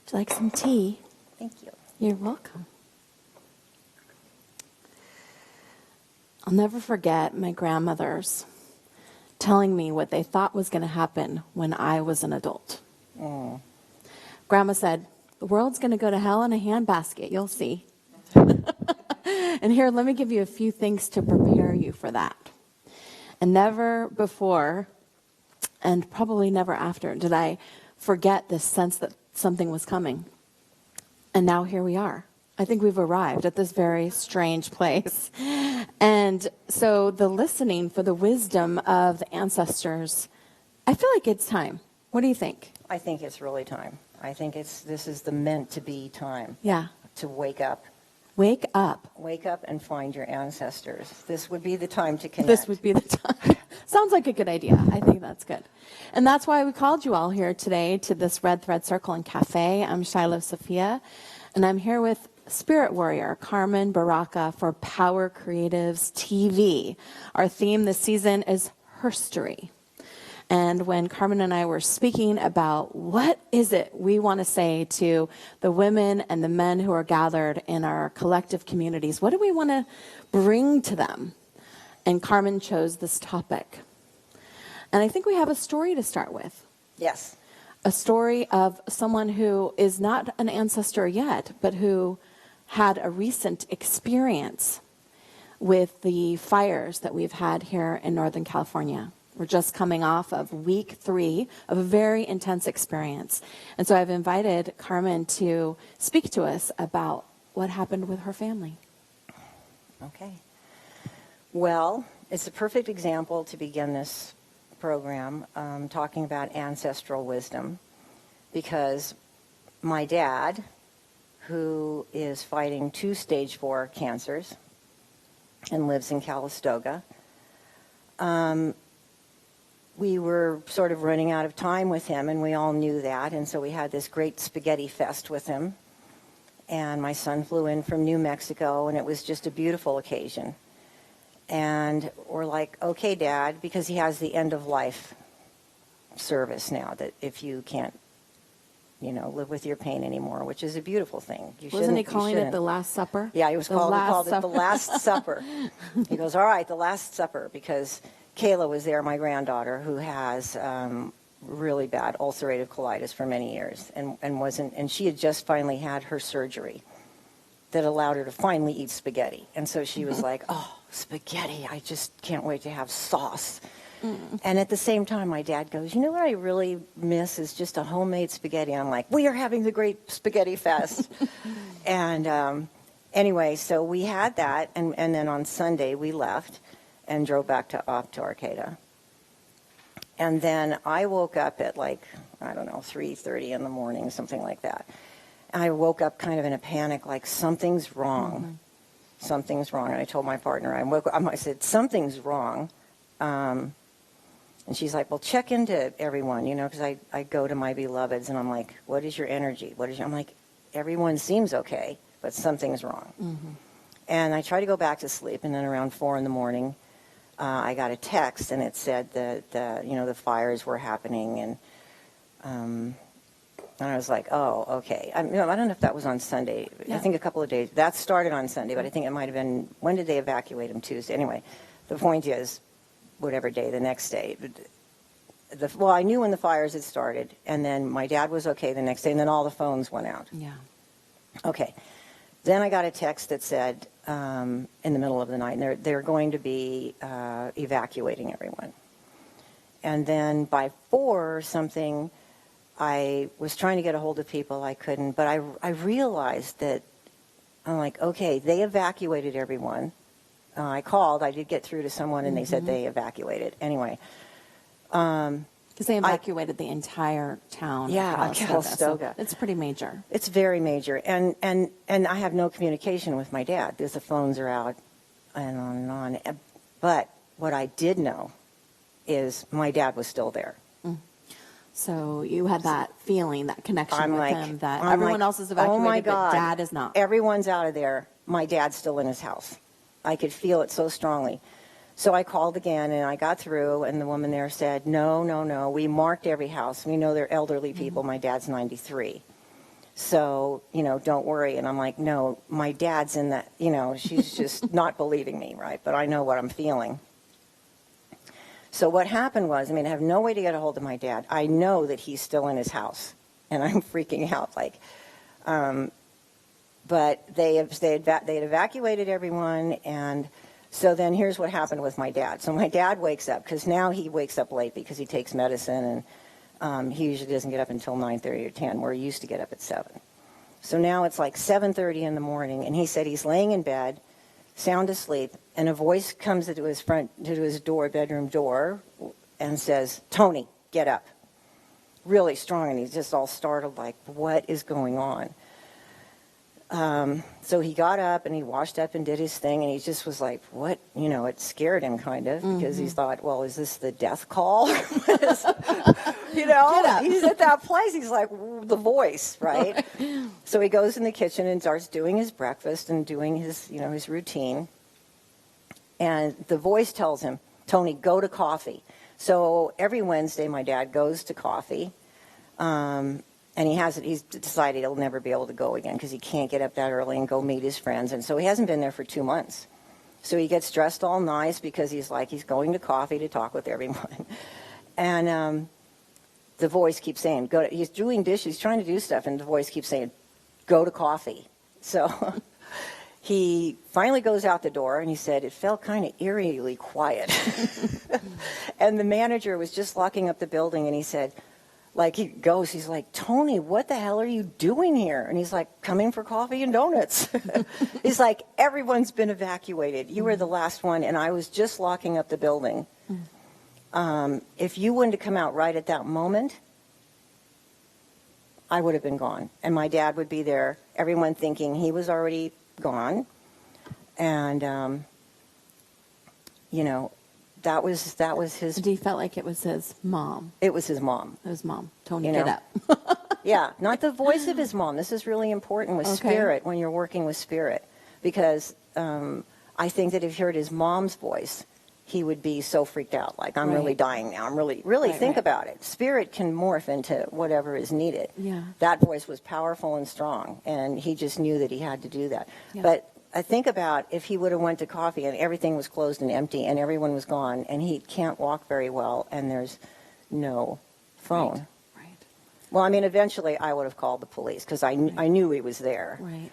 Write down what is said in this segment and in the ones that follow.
Would you like some tea? Thank you. You're welcome. I'll never forget my grandmothers telling me what they thought was going to happen when I was an adult. Mm. Grandma said, the world's going to go to hell in a handbasket, you'll see. And here, let me give you a few things to prepare you for that. And never before, and probably never after, did I forget this sense that something was coming. And now here we are. I think we've arrived at this very strange place. And so the listening for the wisdom of the ancestors, I feel like it's time. What do you think? I think it's really time. I think this is the meant to be time. Yeah. To wake up. Wake up. Wake up and find your ancestors. This would be the time to connect. This would be the time. Sounds like a good idea. I think that's good. And that's why we called you all here today to this Red Thread Circle and Cafe. I'm Shiloh, Sophia, and I'm here with Spirit Warrior Carmen Baraka for Power Creatives TV. Our theme this season is herstory. And when Carmen and I were speaking about what is it we want to say to the women and the men who are gathered in our collective communities, what do we want to bring to them? And Carmen chose this topic. And I think we have a story to start with. Yes. A story of someone who is not an ancestor yet, but who had a recent experience with the fires that we've had here in Northern California. We're just coming off of week 3 of a very intense experience. And so I've invited Carmen to speak to us about what happened with her family. Okay. Well, it's a perfect example to begin this program talking about ancestral wisdom, because my dad, who is fighting 2 stage 4 cancers and lives in Calistoga, we were sort of running out of time with him, and we all knew that, and so we had this great spaghetti fest with him. And my son flew in from New Mexico, and it was just a beautiful occasion. And we're like, okay, Dad, because he has the end-of-life service now, that if you can't, live with your pain anymore, which is a beautiful thing. Wasn't he calling it the Last Supper? Yeah, he called it the Last Supper. He goes, all right, the Last Supper, because Kayla was there, my granddaughter, who has really bad ulcerative colitis for many years, and she had just finally had her surgery that allowed her to finally eat spaghetti. And so she was like, oh, spaghetti, I just can't wait to have sauce. And at the same time, my dad goes, you know what I really miss is just a homemade spaghetti. And I'm like, we are having the great spaghetti fest. And anyway, so we had that, and then on Sunday we left and drove back off to Arcata. And then I woke up at 3:30 in the morning, something like that. And I woke up kind of in a panic, like something's wrong. Mm-hmm. Something's wrong. And I told my partner, I said, something's wrong. And she's like, well, check into everyone, because I go to my beloveds and I'm like, what is your energy? I'm like, everyone seems okay, but something's wrong. Mm-hmm. And I tried to go back to sleep, and then around 4 in the morning, I got a text, and it said that the fires were happening, and I was like, oh, okay. I don't know if that was on Sunday. Yeah. I think a couple of days. That started on Sunday, but I think it might have been, when did they evacuate them? Tuesday. Anyway, the point is, whatever day, the next day. Well, I knew when the fires had started, and then my dad was okay the next day, and then all the phones went out. Yeah. Okay. Then I got a text that said, in the middle of the night, and they're going to be evacuating everyone. And then by 4 or something, I was trying to get a hold of people. I couldn't, but I realized that, I'm like, okay, they evacuated everyone. I called. I did get through to someone, and they said they evacuated. Anyway. Because they evacuated the entire town. Yeah, Calistoga. So it's pretty major. It's very major. And I have no communication with my dad because the phones are out and on and on. But what I did know is my dad was still there. So you had that feeling, that connection with him, that everyone else is evacuated, oh my God, but Dad is not. Everyone's out of there. My dad's still in his house. I could feel it so strongly. So I called again, and I got through, and the woman there said, no, we marked every house. We know they're elderly people. My dad's 93. So, don't worry. And I'm like, no, my dad's in that, she's just not believing me, right? But I know what I'm feeling. So what happened was, I have no way to get a hold of my dad. I know that he's still in his house, and I'm freaking out. But they had evacuated everyone, and so then here's what happened with my dad. So my dad wakes up, because now he wakes up late because he takes medicine, and he usually doesn't get up until 9:30 or 10, where he used to get up at 7. So now it's like 7:30 in the morning, and he said he's laying in bed, sound asleep, and a voice comes to his bedroom door, and says, "Tony, get up." Really strong, and he's just all startled, like, what is going on? So he got up, and he washed up and did his thing, and he just was like, what? It scared him kind of, because he thought, well, is this the death call? He's at that place. He's like, the voice, right? So he goes in the kitchen and starts doing his breakfast and doing his, his routine. And the voice tells him, "Tony, go to coffee." So every Wednesday, my dad goes to coffee. And he's decided he'll never be able to go again because he can't get up that early and go meet his friends. And so he hasn't been there for 2 months. So he gets dressed all nice because he's going to coffee to talk with everyone. And the voice keeps saying, he's doing dishes, trying to do stuff, and the voice keeps saying, "Go to coffee." So he finally goes out the door, and he said, it felt kind of eerily quiet. And the manager was just locking up the building, and he said, he's like, "Tony, what the hell are you doing here?" And he's like, "Coming for coffee and donuts." He's like, "Everyone's been evacuated. You were the last one, and I was just locking up the building. If you wouldn't have come out right at that moment, I would have been gone. And my dad would be there, everyone thinking he was already gone. And, that was his." And he felt like it was his mom. It was his mom. It was mom. Tony, get up. Yeah, not the voice of his mom. This is really important with spirit, when you're working with spirit. Because I think that if you heard his mom's voice, he would be so freaked out. Like, I'm really dying now. I'm really think about it. Spirit can morph into whatever is needed. Yeah. That voice was powerful and strong, and he just knew that he had to do that. Yeah. But I think about if he would have went to coffee and everything was closed and empty and everyone was gone, and he can't walk very well, and there's no phone. Right. Well, eventually I would have called the police because I knew he was there. Right.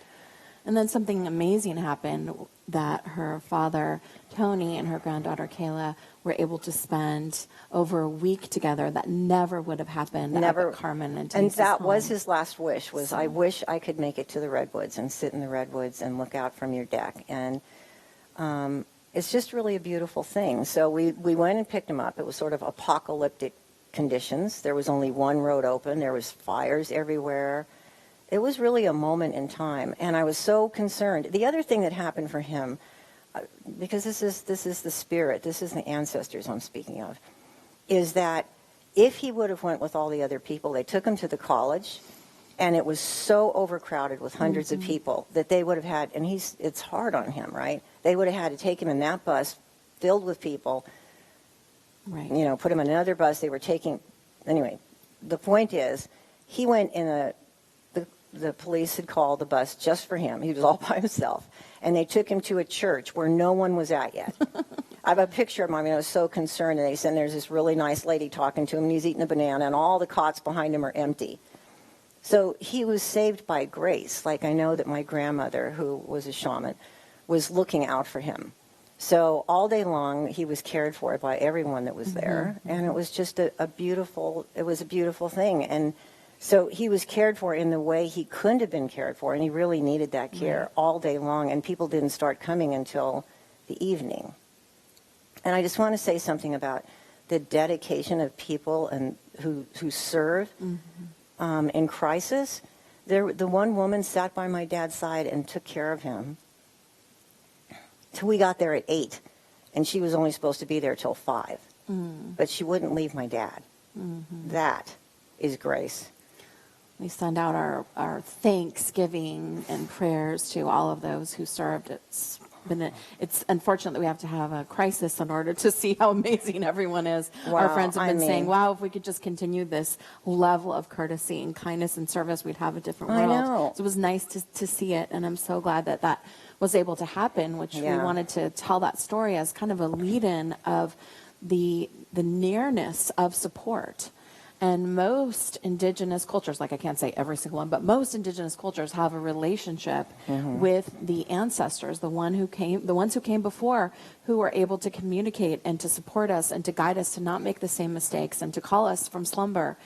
And then something amazing happened, that her father, Tony, and her granddaughter, Kayla, were able to spend over a week together. That never would have happened at Carmen and Teresa's that home. was his last wish, I wish I could make it to the Redwoods and sit in the Redwoods and look out from your deck. And it's just really a beautiful thing. So we went and picked him up. It was sort of apocalyptic conditions. There was only one road open. There was fires everywhere. It was really a moment in time, and I was so concerned. The other thing that happened for him, because this is the spirit, this is the ancestors I'm speaking of, is that if he would have went with all the other people, they took him to the college, and it was so overcrowded with hundreds of people that they would have had, and it's hard on him, right? They would have had to take him in that bus filled with people, right. Put him in another bus. They were taking, anyway, the point is, he went in the police had called the bus just for him. He was all by himself. And they took him to a church where no one was at yet. I have a picture of him. I was so concerned. And they said there's this really nice lady talking to him, and he's eating a banana, and all the cots behind him are empty. So he was saved by grace. Like, I know that my grandmother, who was a shaman, was looking out for him. So all day long, he was cared for by everyone that was there. And it was just a beautiful thing. And so he was cared for in the way he couldn't have been cared for, and he really needed that care all day long, and people didn't start coming until the evening. And I just want to say something about the dedication of people and who serve in crisis. The one woman sat by my dad's side and took care of him till we got there at 8, and she was only supposed to be there till 5. But she wouldn't leave my dad. That is grace. We send out our thanksgiving and prayers to all of those who served. It's it's unfortunate that we have to have a crisis in order to see how amazing everyone is. Our friends have been saying, wow, if we could just continue this level of courtesy and kindness and service, we'd have a different world. I know. So it was nice to see it, and I'm so glad that that was able to happen, which we wanted to tell that story as kind of a lead-in of the nearness of support. And most indigenous cultures, like I can't say every single one, but most indigenous cultures have a relationship with the ancestors, the ones who came before, who were able to communicate and to support us and to guide us to not make the same mistakes and to call us from slumber.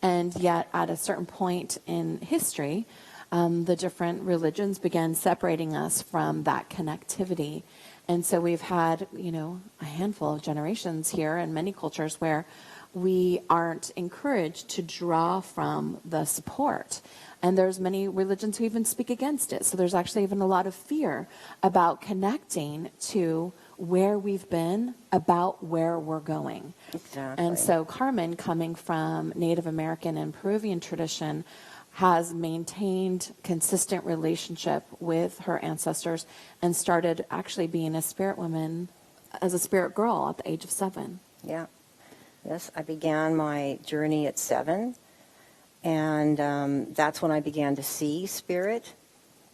And yet at a certain point in history, the different religions began separating us from that connectivity. And so we've had, a handful of generations here in many cultures where we aren't encouraged to draw from the support. And there's many religions who even speak against it. So there's actually even a lot of fear about connecting to where we've been, about where we're going. Exactly. And so Carmen, coming from Native American and Peruvian tradition, has maintained consistent relationship with her ancestors and started actually being a spirit woman as a spirit girl at the age of 7. Yeah. Yes, I began my journey at 7, and that's when I began to see spirit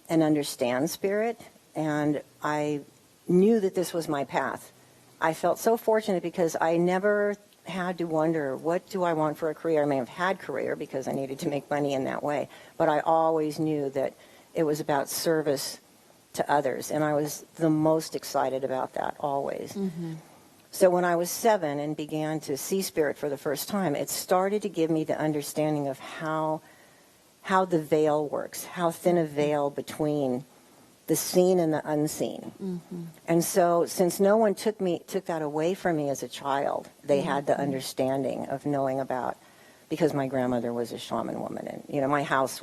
and understand spirit, and I knew that this was my path. I felt so fortunate because I never had to wonder, what do I want for a career? I may have had career because I needed to make money in that way, but I always knew that it was about service to others, and I was the most excited about that, always. Mm-hmm. So when I was 7 and began to see spirit for the first time, it started to give me the understanding of how the veil works, how thin a veil between the seen and the unseen. Mm-hmm. And so since no one took that away from me as a child, they had the understanding of knowing about, because my grandmother was a shaman woman, and my house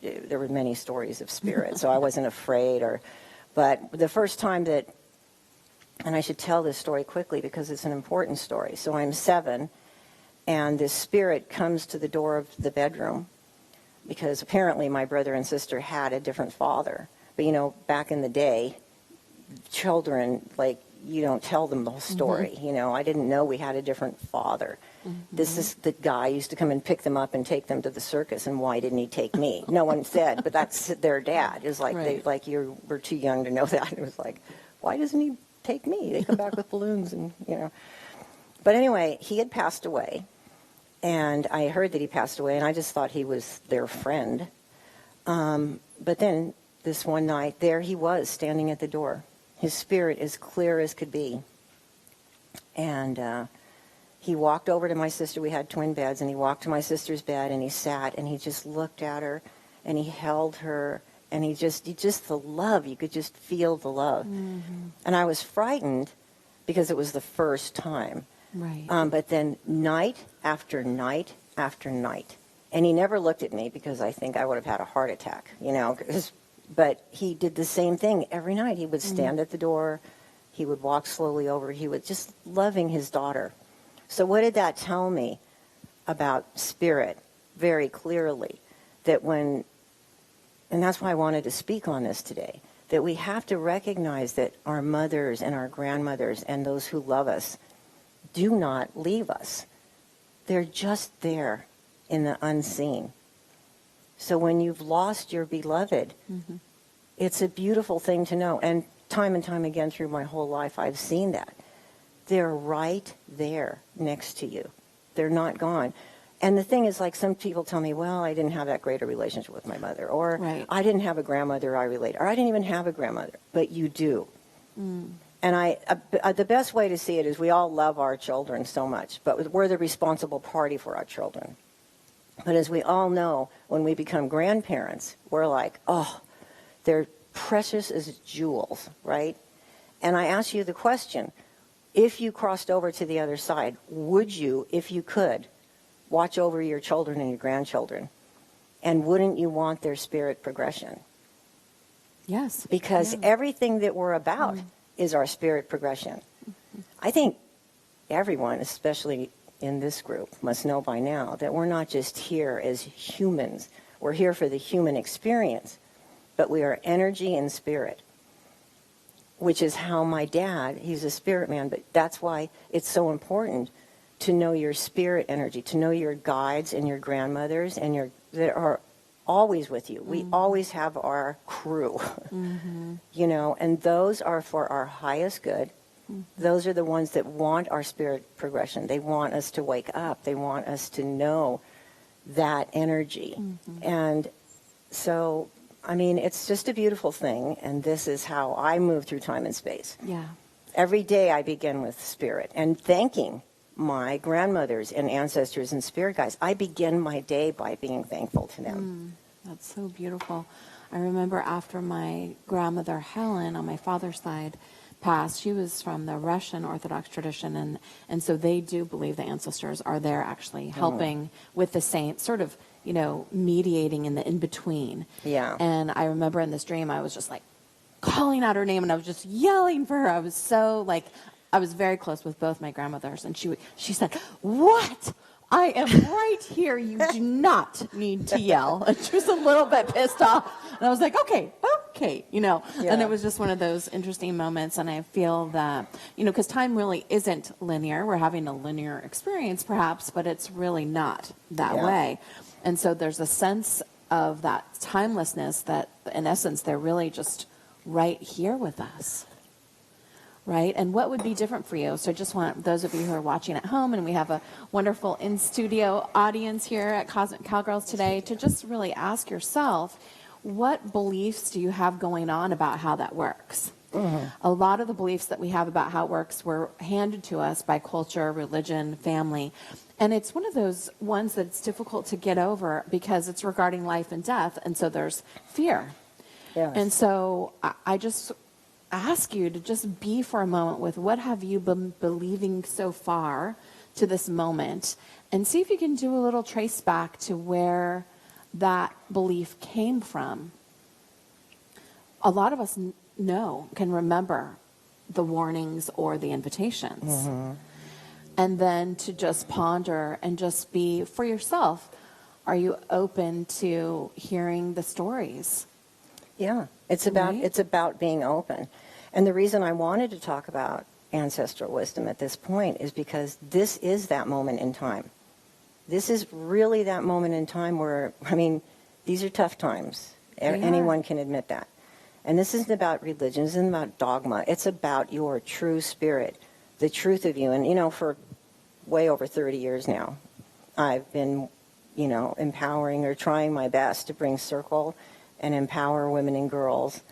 there were many stories of spirit, so I wasn't afraid. But the first time that, and I should tell this story quickly because it's an important story. So I'm 7, and this spirit comes to the door of the bedroom because apparently my brother and sister had a different father. But, back in the day, children, you don't tell them the whole story. I didn't know we had a different father. Mm-hmm. This is the guy used to come and pick them up and take them to the circus, and why didn't he take me? No one said, but that's their dad. It was like, right. You were too young to know that. It was like, why doesn't he take me? They come back with balloons and. But anyway, he had passed away, and I heard that he passed away, and I just thought he was their friend. But then this one night, there he was standing at the door. His spirit as clear as could be. And he walked over to my sister. We had twin beds, and he walked to my sister's bed, and he sat, and he just looked at her, and he held her. And he just the love, you could just feel the love. Mm-hmm. And I was frightened because it was the first time. Right. But then night after night after night. And he never looked at me because I think I would have had a heart attack, But he did the same thing every night. He would stand at the door. He would walk slowly over. He was just loving his daughter. So what did that tell me about spirit very clearly? And that's why I wanted to speak on this today, that we have to recognize that our mothers and our grandmothers and those who love us do not leave us. They're just there in the unseen. So when you've lost your beloved, it's a beautiful thing to know. And time again through my whole life, I've seen that. They're right there next to you. They're not gone. And the thing is, some people tell me, well, I didn't have that great a relationship with my mother, or right. I didn't have a grandmother I related, or I didn't even have a grandmother, but you do. And the best way to see it is we all love our children so much, but we're the responsible party for our children. But as we all know, when we become grandparents, we're like, oh, they're precious as jewels, right? And I ask you the question, if you crossed over to the other side, would you, if you could, watch over your children and your grandchildren? And wouldn't you want their spirit progression? Yes. Because everything that we're about is our spirit progression. I think everyone, especially in this group, must know by now that we're not just here as humans. We're here for the human experience, but we are energy and spirit. which is how my dad, he's a spirit man, but that's why it's so important to know your spirit energy, to know your guides and your grandmothers and that are always with you. We always have our crew, you know, and those are for our highest good. Those are the ones that want our spirit progression. They want us to wake up. They want us to know that energy. And so, I mean, it's just a beautiful thing, and this is how I move through time and space. Yeah. Every day I begin with spirit and thanking my grandmothers and ancestors and spirit guides. I begin my day by being thankful to them. That's so beautiful. I remember after my grandmother Helen on my father's side passed, she was from the Russian Orthodox tradition, and so they do believe the ancestors are there actually helping with the saints, sort of, you know, mediating in the in-between. Yeah. And I remember in this dream I was just like calling out her name, and I was just yelling for her. I was so like, I was very close with both my grandmothers, and she said, "What? I am right here. You do not need to yell." And she was a little bit pissed off. And I was like, okay, you know. Yeah. And it was just one of those interesting moments. And I feel that, you know, because time really isn't linear. We're having a linear experience, perhaps, but it's really not that way. And so there's a sense of that timelessness that, in essence, they're really just right here with us. Right? And what would be different for you? So I just want those of you who are watching at home, and we have a wonderful in-studio audience here at Cosmic Cowgirls today, to just really ask yourself, what beliefs do you have going on about how that works? A lot of the beliefs that we have about how it works were handed to us by culture, religion, family. And it's one of those ones that's difficult to get over because it's regarding life and death. And so there's fear. Yes. And so I just ask you to just be for a moment with what have you been believing so far to this moment, and see if you can do a little trace back to where that belief came from. A lot of us can remember the warnings or the invitations. And then to just ponder and just be for yourself, are you open to hearing the stories? Yeah, it's about being open. And the reason I wanted to talk about ancestral wisdom at this point is because this is that moment in time. This is really that moment in time where, I mean, these are tough times. Anyone can admit that. And this isn't about religion. This isn't about dogma. It's about your true spirit, the truth of you. And, you know, for way over 30 years now, I've been, you know, empowering or trying my best to bring circle and empower women and girls,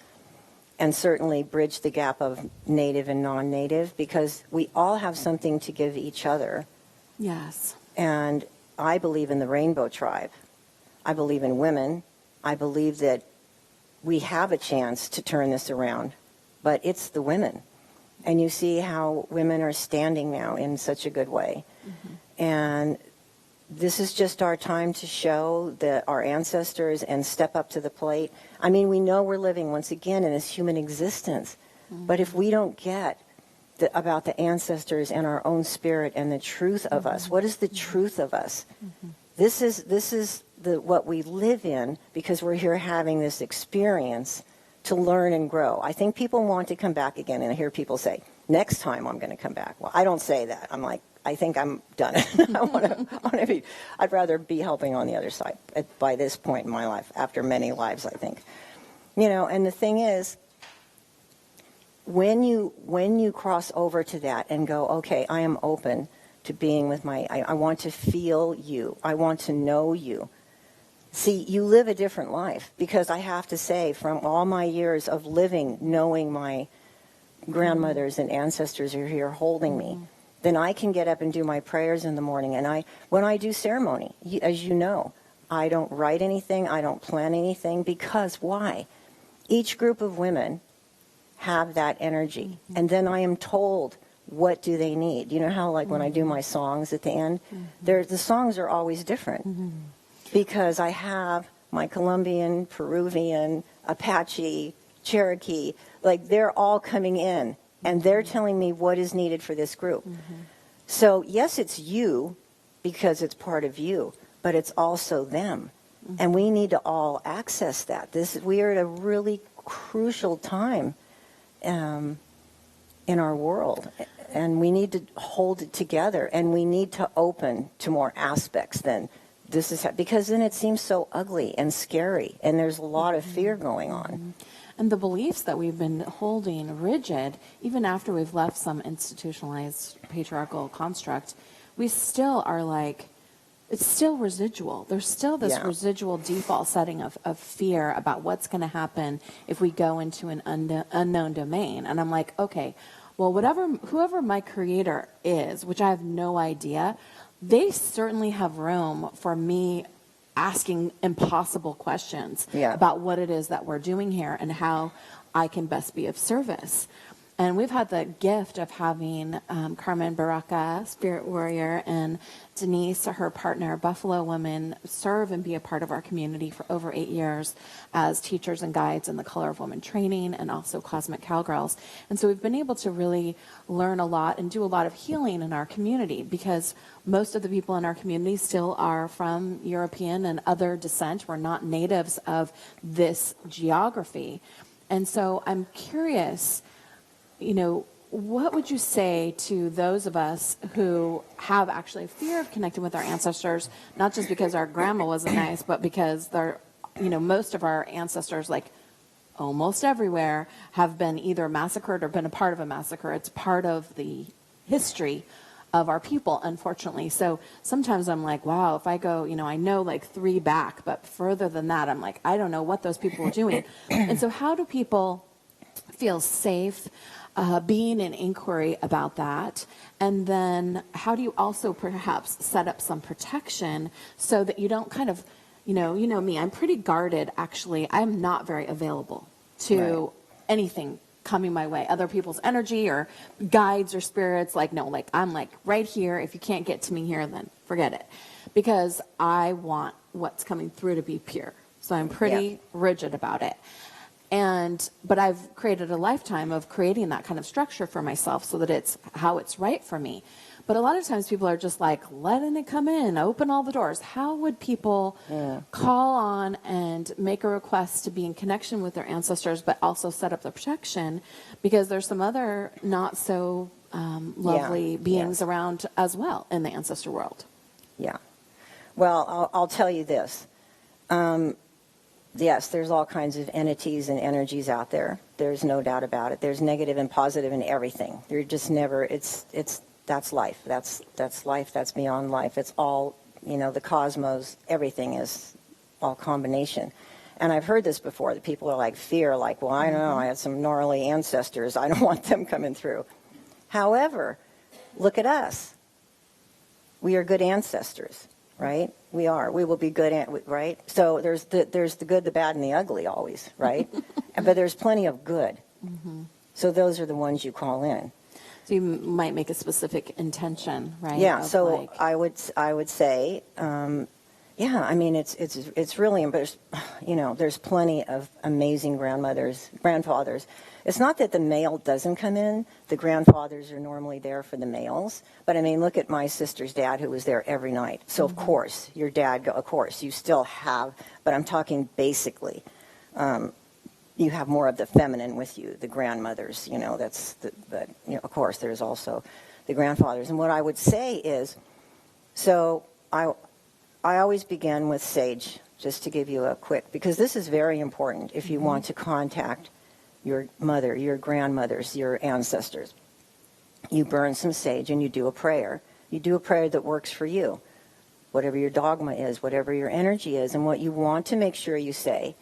and certainly bridge the gap of native and non-native, because we all have something to give each other. Yes. And I believe in the rainbow tribe. I believe in women. I believe that we have a chance to turn this around, but it's the women. And you see how women are standing now in such a good way. And this is just our time to show our ancestors and step up to the plate. I mean, we know we're living, once again, in this human existence. But if we don't get about the ancestors and our own spirit and the truth of us, what is the truth of us? This is what we live in, because we're here having this experience to learn and grow. I think people want to come back again, and I hear people say, next time I'm going to come back. Well, I don't say that. I'm like, I think I'm done. I'd rather be helping on the other side by this point in my life, after many lives, I think. You know, and the thing is, when you cross over to that and go, okay, I am open to being with I want to feel you. I want to know you. See, you live a different life, because I have to say, from all my years of living, knowing my grandmothers and ancestors are here holding me, then I can get up and do my prayers in the morning. And when I do ceremony, as you know, I don't write anything, I don't plan anything, because why? Each group of women have that energy. And then I am told, what do they need? You know how, like, when I do my songs at the end, the songs are always different. Because I have my Colombian, Peruvian, Apache, Cherokee, like, they're all coming in, and they're telling me what is needed for this group. So, yes, it's you, because it's part of you, but it's also them. And we need to all access that. We are at a really crucial time in our world, and we need to hold it together, and we need to open to more aspects than this is, because then it seems so ugly and scary, and there's a lot of fear going on. And the beliefs that we've been holding rigid, even after we've left some institutionalized patriarchal construct, we still are like, it's still residual. There's still this residual default setting of fear about what's going to happen if we go into an unknown domain. And I'm like, okay, well, whoever my creator is, which I have no idea, they certainly have room for me asking impossible questions about what it is that we're doing here and how I can best be of service. And we've had the gift of having Carmen Baraka, spirit warrior, and Denise, her partner, Buffalo woman, serve and be a part of our community for over 8 years as teachers and guides in the Color of Woman training and also Cosmic Cowgirls. And so we've been able to really learn a lot and do a lot of healing in our community, because most of the people in our community still are from European and other descent. We're not natives of this geography. And so I'm curious, you know, what would you say to those of us who have actually a fear of connecting with our ancestors, not just because our grandma wasn't nice, but because they're, you know, most of our ancestors, like almost everywhere, have been either massacred or been a part of a massacre. It's part of the history of our people, unfortunately. So sometimes I'm like, wow, if I go, you know, I know like 3 back, but further than that, I'm like, I don't know what those people were doing. And so how do people feel safe being in inquiry about that? And then how do you also perhaps set up some protection so that you don't kind of, you know me, I'm pretty guarded, actually. I'm not very available to anything coming my way, other people's energy or guides or spirits. Like, no, like I'm like right here. If you can't get to me here, then forget it, because I want what's coming through to be pure. So I'm pretty rigid about it. But I've created a lifetime of creating that kind of structure for myself so that it's how it's right for me. But a lot of times people are just like, letting it come in, open all the doors. How would people call on and make a request to be in connection with their ancestors, but also set up the protection? Because there's some other not so lovely beings around as well in the ancestor world. Yeah. Well, I'll tell you this. Yes, there's all kinds of entities and energies out there. There's no doubt about it. There's negative and positive in everything. You're just never, that's life. That's life. That's beyond life. It's all, you know, the cosmos, everything is all combination. And I've heard this before, that people are like, fear, like, well, I don't know, I had some gnarly ancestors. I don't want them coming through. However, look at us. We are good ancestors, right? We are. We will be good, right? So there's the good, the bad, and the ugly always, right? But there's plenty of good. So those are the ones you call in. So you might make a specific intention, right? Yeah. So like, I would say, I mean, it's really, you know, there's plenty of amazing grandfathers. It's not that the male doesn't come in. The grandfathers are normally there for the males. But I mean, look at my sister's dad, who was there every night. So of course, your dad, of course, you still have, but I'm talking basically, you have more of the feminine with you, the grandmothers, you know, but you know, of course, there's also the grandfathers. And what I would say is, so I always begin with sage, just to give you a quick, because this is very important if you want to contact your mother, your grandmothers, your ancestors. You burn some sage and you do a prayer. You do a prayer that works for you, whatever your dogma is, whatever your energy is. And what you want to make sure you say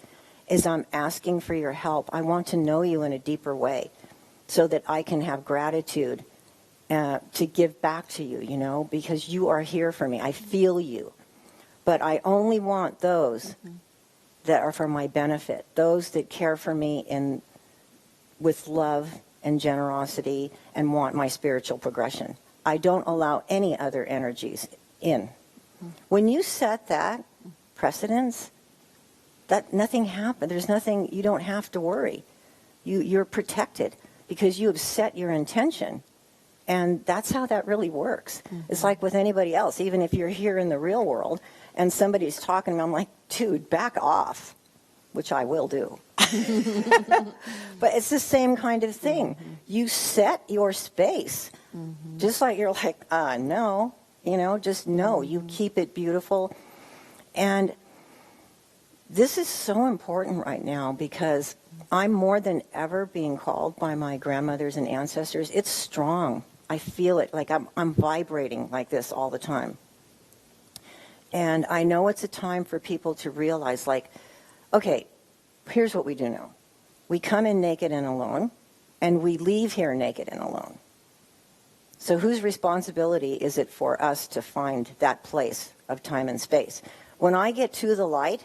is, I'm asking for your help. I want to know you in a deeper way so that I can have gratitude to give back to you, you know, because you are here for me. I feel you. But I only want those that are for my benefit, those that care for me with love and generosity and want my spiritual progression. I don't allow any other energies in. When you set that precedence, that nothing happened. There's nothing, you don't have to worry. You're protected because you have set your intention. And that's how that really works. It's like with anybody else, even if you're here in the real world and somebody's talking, I'm like, dude, back off, which I will do. But it's the same kind of thing. You set your space. Just like you're like, no, just no. You keep it beautiful. And this is so important right now because I'm more than ever being called by my grandmothers and ancestors. It's strong. I feel it. Like I'm vibrating like this all the time. And I know it's a time for people to realize, like, okay, here's what we do know. We come in naked and alone, and we leave here naked and alone. So whose responsibility is it for us to find that place of time and space? When I get to the light,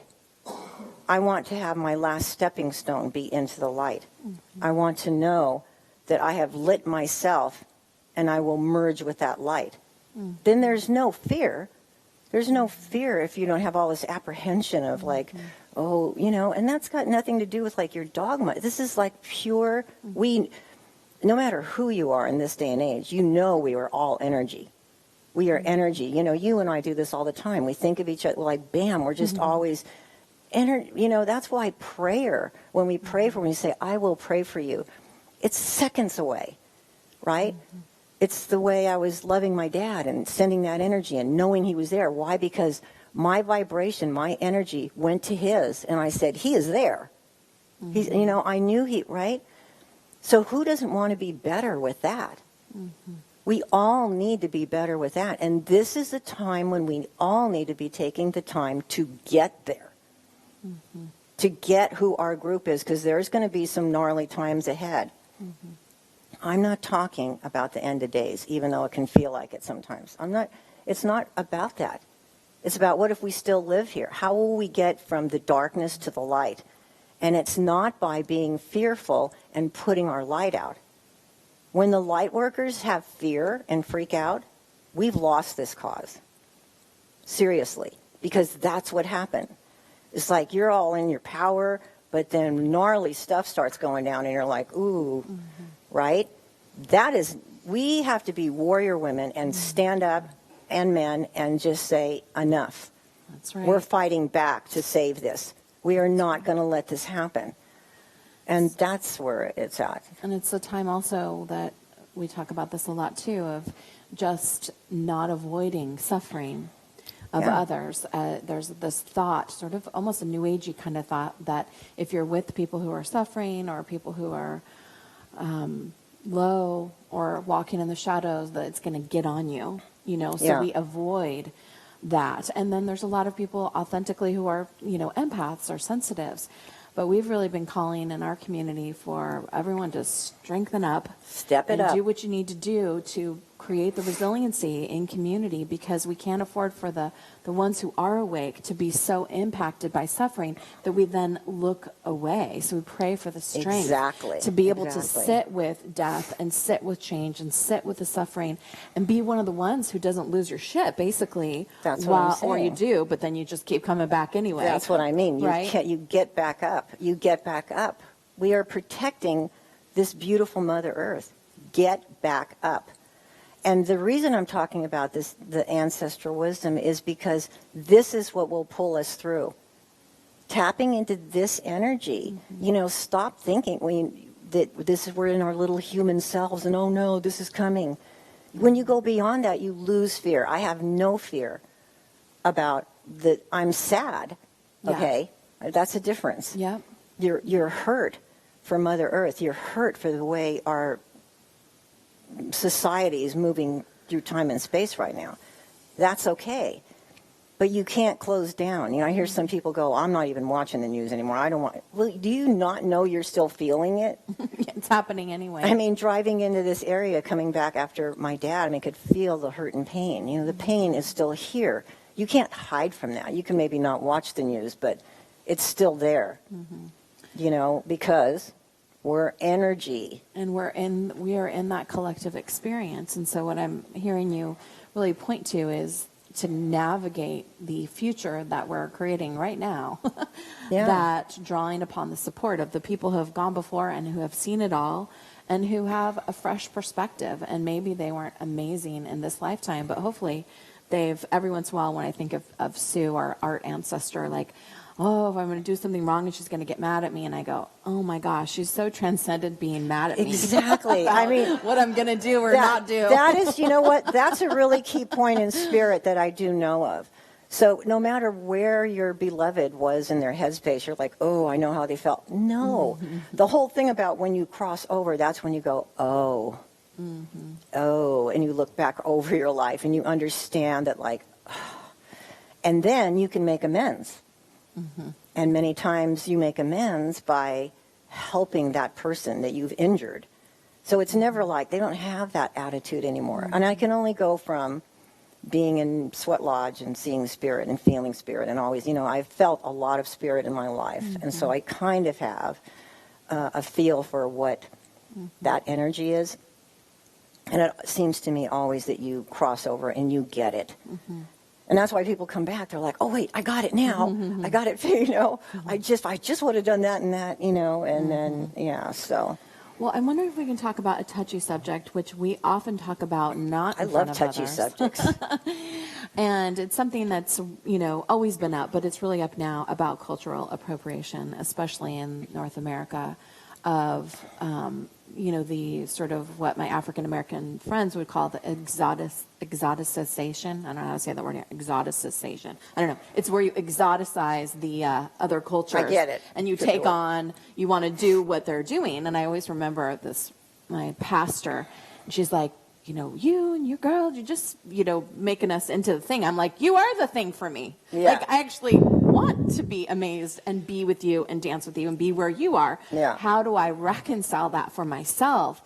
I want to have my last stepping stone be into the light. I want to know that I have lit myself and I will merge with that light. Then there's no fear. There's no fear if you don't have all this apprehension of like, oh, and that's got nothing to do with like your dogma. This is like pure, no matter who you are in this day and age, we are all energy. We are energy. You and I do this all the time. We think of each other like, bam, we're just always that's why prayer, when we pray when we say, I will pray for you, it's seconds away, right? It's the way I was loving my dad and sending that energy and knowing he was there. Why? Because my vibration, my energy went to his, and I said, he is there. He's, I knew he, right? So who doesn't want to be better with that? We all need to be better with that. And this is the time when we all need to be taking the time to get there. To get who our group is, because there's going to be some gnarly times ahead. I'm not talking about the end of days, even though it can feel like it sometimes. It's not about that. It's about what if we still live here? How will we get from the darkness to the light? And it's not by being fearful and putting our light out. When the light workers have fear and freak out, we've lost this cause. Seriously, because that's what happened. It's like you're all in your power, but then gnarly stuff starts going down and you're like, ooh, right? We have to be warrior women and stand up, and men, and just say, enough. That's right. We're fighting back to save this. We are not going to let this happen. And that's where it's at. And it's a time also that we talk about this a lot too, of just not avoiding suffering of others. There's this thought, sort of almost a new agey kind of thought, that if you're with people who are suffering or people who are low or walking in the shadows, that it's going to get on you, so we avoid that. And then there's a lot of people authentically who are, empaths or sensitives. But we've really been calling in our community for everyone to strengthen up. Step it up. And do what you need to do to create the resiliency in community, because we can't afford for the ones who are awake to be so impacted by suffering that we then look away. So we pray for the strength to be able to sit with death and sit with change and sit with the suffering and be one of the ones who doesn't lose your shit, basically. That's what I'm saying. Or you do, but then you just keep coming back anyway. That's what I mean. You get back up. You get back up. We are protecting this beautiful Mother Earth. Get back up. And the reason I'm talking about this, the ancestral wisdom, is because this is what will pull us through. Tapping into this energy, stop thinking that we're in our little human selves and, oh no, this is coming. When you go beyond that, you lose fear. I have no fear about that. I'm sad. Okay. That's a difference. Yeah. You're hurt for Mother Earth. You're hurt for the way our society is moving through time and space right now. That's okay. But you can't close down. I hear some people go, I'm not even watching the news anymore. I don't want. Well, do you not know you're still feeling it? It's happening anyway. I mean, driving into this area, coming back after my dad, I could feel the hurt and pain. The pain is still here. You can't hide from that. You can maybe not watch the news, but it's still there. Because we're energy. And we are in that collective experience. And so what I'm hearing you really point to is to navigate the future that we're creating right now, that drawing upon the support of the people who have gone before and who have seen it all and who have a fresh perspective. And maybe they weren't amazing in this lifetime, but hopefully every once in a while when I think of Sue, our art ancestor, like oh, if I'm going to do something wrong and she's going to get mad at me. And I go, oh my gosh, she's so transcended being mad at me. Exactly. I mean, what I'm going to do or not do. That is, you know what, that's a really key point in spirit that I do know of. So no matter where your beloved was in their headspace, you're like, oh, I know how they felt. No. The whole thing about when you cross over, that's when you go, oh. Oh, and you look back over your life and you understand that, like, and then you can make amends. And many times you make amends by helping that person that you've injured. So it's never like they don't have that attitude anymore. And I can only go from being in Sweat Lodge and seeing spirit and feeling spirit and always, you know, I've felt a lot of spirit in my life. And so I kind of have a feel for what that energy is. And it seems to me always that you cross over and you get it. And that's why people come back. They're like, oh, wait, I got it now. I got it, you know. I just would have done that and that, you know, and then, yeah, so. Well, I'm wondering if we can talk about a touchy subject, which we often talk about not in I front love of touchy others. subjects. And it's something that's, you know, always been up, but it's really up now about cultural appropriation, especially in North America, of, you know, the sort of what my African-American friends would call the exoticization. I don't know how to say that word here. Exoticization. I don't know. It's where you exoticize the other cultures. I get it. And you Good take word. on, you want to do what they're doing. And I always remember this, my pastor, she's like, you know, you and your girl, you're just, you know, making us into the thing. I'm like, you are the thing for me. Yeah. Like, I actually want to be amazed and be with you and dance with you and be where you are. Yeah. How do I reconcile that for myself?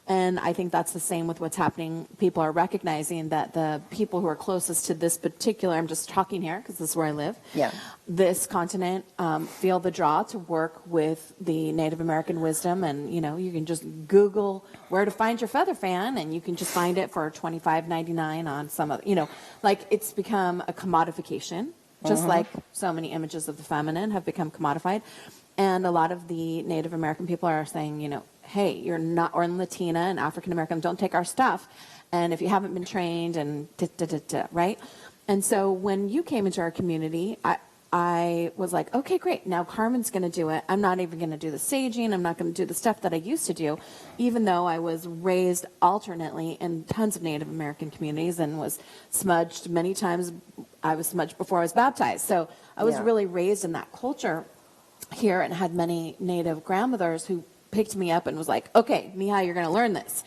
And I think that's the same with what's happening. People are recognizing that the people who are closest to this particular, I'm just talking here because this is where I live, Yeah. this continent, feel the draw to work with the Native American wisdom. And, you know, you can just Google where to find your feather fan and you can just find it for $25.99 on some other, you know, like it's become a commodification, just like so many images of the feminine have become commodified. And a lot of the Native American people are saying, you know, hey, you're not, or Latina and African American, don't take our stuff. And if you haven't been trained and right? And so when you came into our community, I was like, okay, great. Now Carmen's going to do it. I'm not even going to do the saging. I'm not going to do the stuff that I used to do, even though I was raised alternately in tons of Native American communities and was smudged many times. I was smudged before I was baptized. So I was really raised in that culture here and had many Native grandmothers who picked me up and was like, okay, Mihai, you're going to learn this.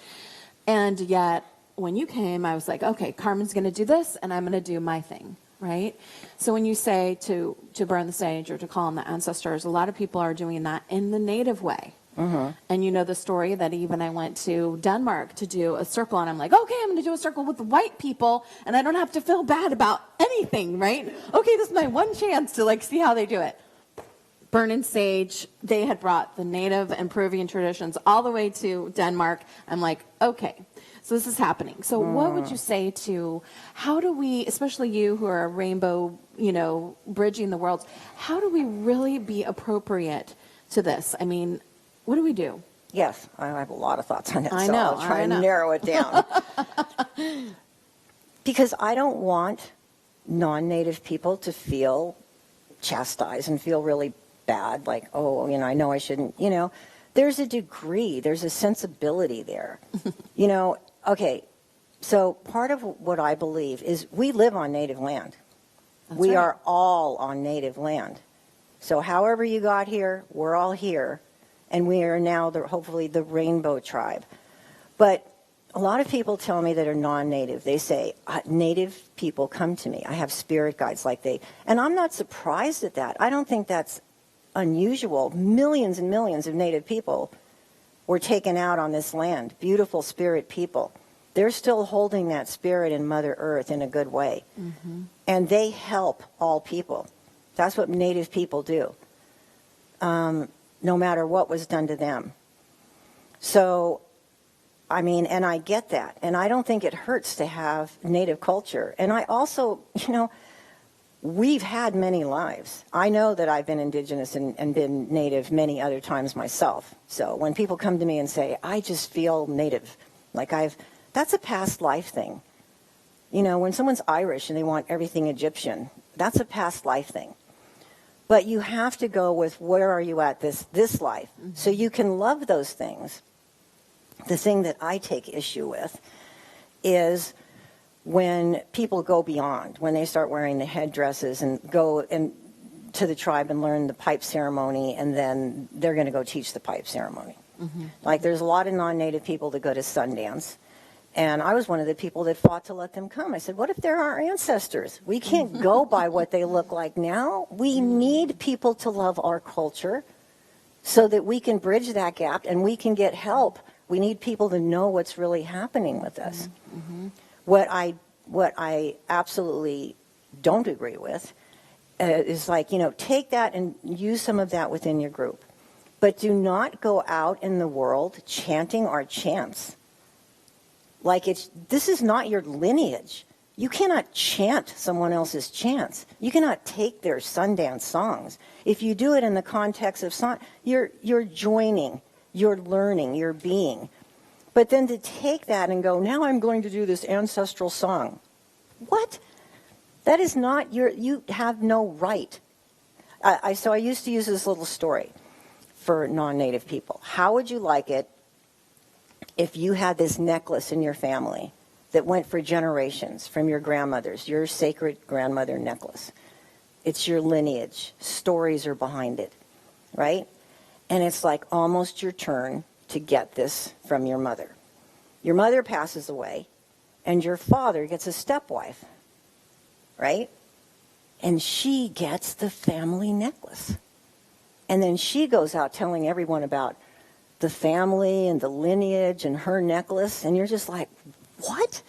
And yet when you came, I was like, okay, Carmen's going to do this and I'm going to do my thing, right? So when you say to burn the sage or to call on the ancestors, a lot of people are doing that in the Native way. And you know the story that even I went to Denmark to do a circle and I'm like, okay, I'm going to do a circle with the white people and I don't have to feel bad about anything, right? Okay, this is my one chance to like see how they do it. Burning sage, they had brought the Native and Peruvian traditions all the way to Denmark. I'm like, okay, so this is happening. So what would you say to, how do we, especially you who are a rainbow, you know, bridging the worlds, how do we really be appropriate to this? I mean, what do we do? Yes, I have a lot of thoughts on that, I so know, I'll try I and know. narrow it down. Because I don't want non-Native people to feel chastised and feel really bad, like, oh, you know, I know I shouldn't, you know. There's a degree, there's a sensibility there. You know, okay, so part of what I believe is we live on Native land. We are all on Native land. So however you got here, we're all here. And we are now, hopefully, the rainbow tribe. But a lot of people tell me that are non-Native. They say, Native people come to me. I have spirit guides like they. And I'm not surprised at that. I don't think that's unusual. Millions and millions of Native people were taken out on this land. Beautiful spirit people. They're still holding that spirit in Mother Earth in a good way. And they help all people. That's what Native people do. No matter what was done to them. So, I mean, and I get that. And I don't think it hurts to have Native culture. And I also, you know, we've had many lives. I know that I've been Indigenous and been Native many other times myself. So when people come to me and say, I just feel Native, like that's a past life thing. You know, when someone's Irish and they want everything Egyptian, that's a past life thing. But you have to go with where are you at this life, so you can love those things. The thing that I take issue with is when people go beyond, when they start wearing the headdresses and go to the tribe and learn the pipe ceremony, and then they're going to go teach the pipe ceremony. Like, there's a lot of non-native people that go to Sundance, and I was one of the people that fought to let them come. I said, what if they're our ancestors? We can't go by what they look like now. We need people to love our culture so that we can bridge that gap and we can get help. We need people to know what's really happening with us. What I absolutely don't agree with is, like, take that and use some of that within your group. But do not go out in the world chanting our chants. Like, this is not your lineage. You cannot chant someone else's chants. You cannot take their Sundance songs. If you do it in the context of song, you're joining, you're learning, you're being. But then to take that and go, now I'm going to do this ancestral song. What? That is not you have no right. So I used to use this little story for non-native people. How would you like it if you had this necklace in your family that went for generations from your grandmothers, your sacred grandmother necklace? It's your lineage. Stories are behind it, right? And it's like almost your turn to get this from your mother. Your mother passes away, and your father gets a stepwife, right? And she gets the family necklace. And then she goes out telling everyone about the family and the lineage and her necklace, and you're just like, what?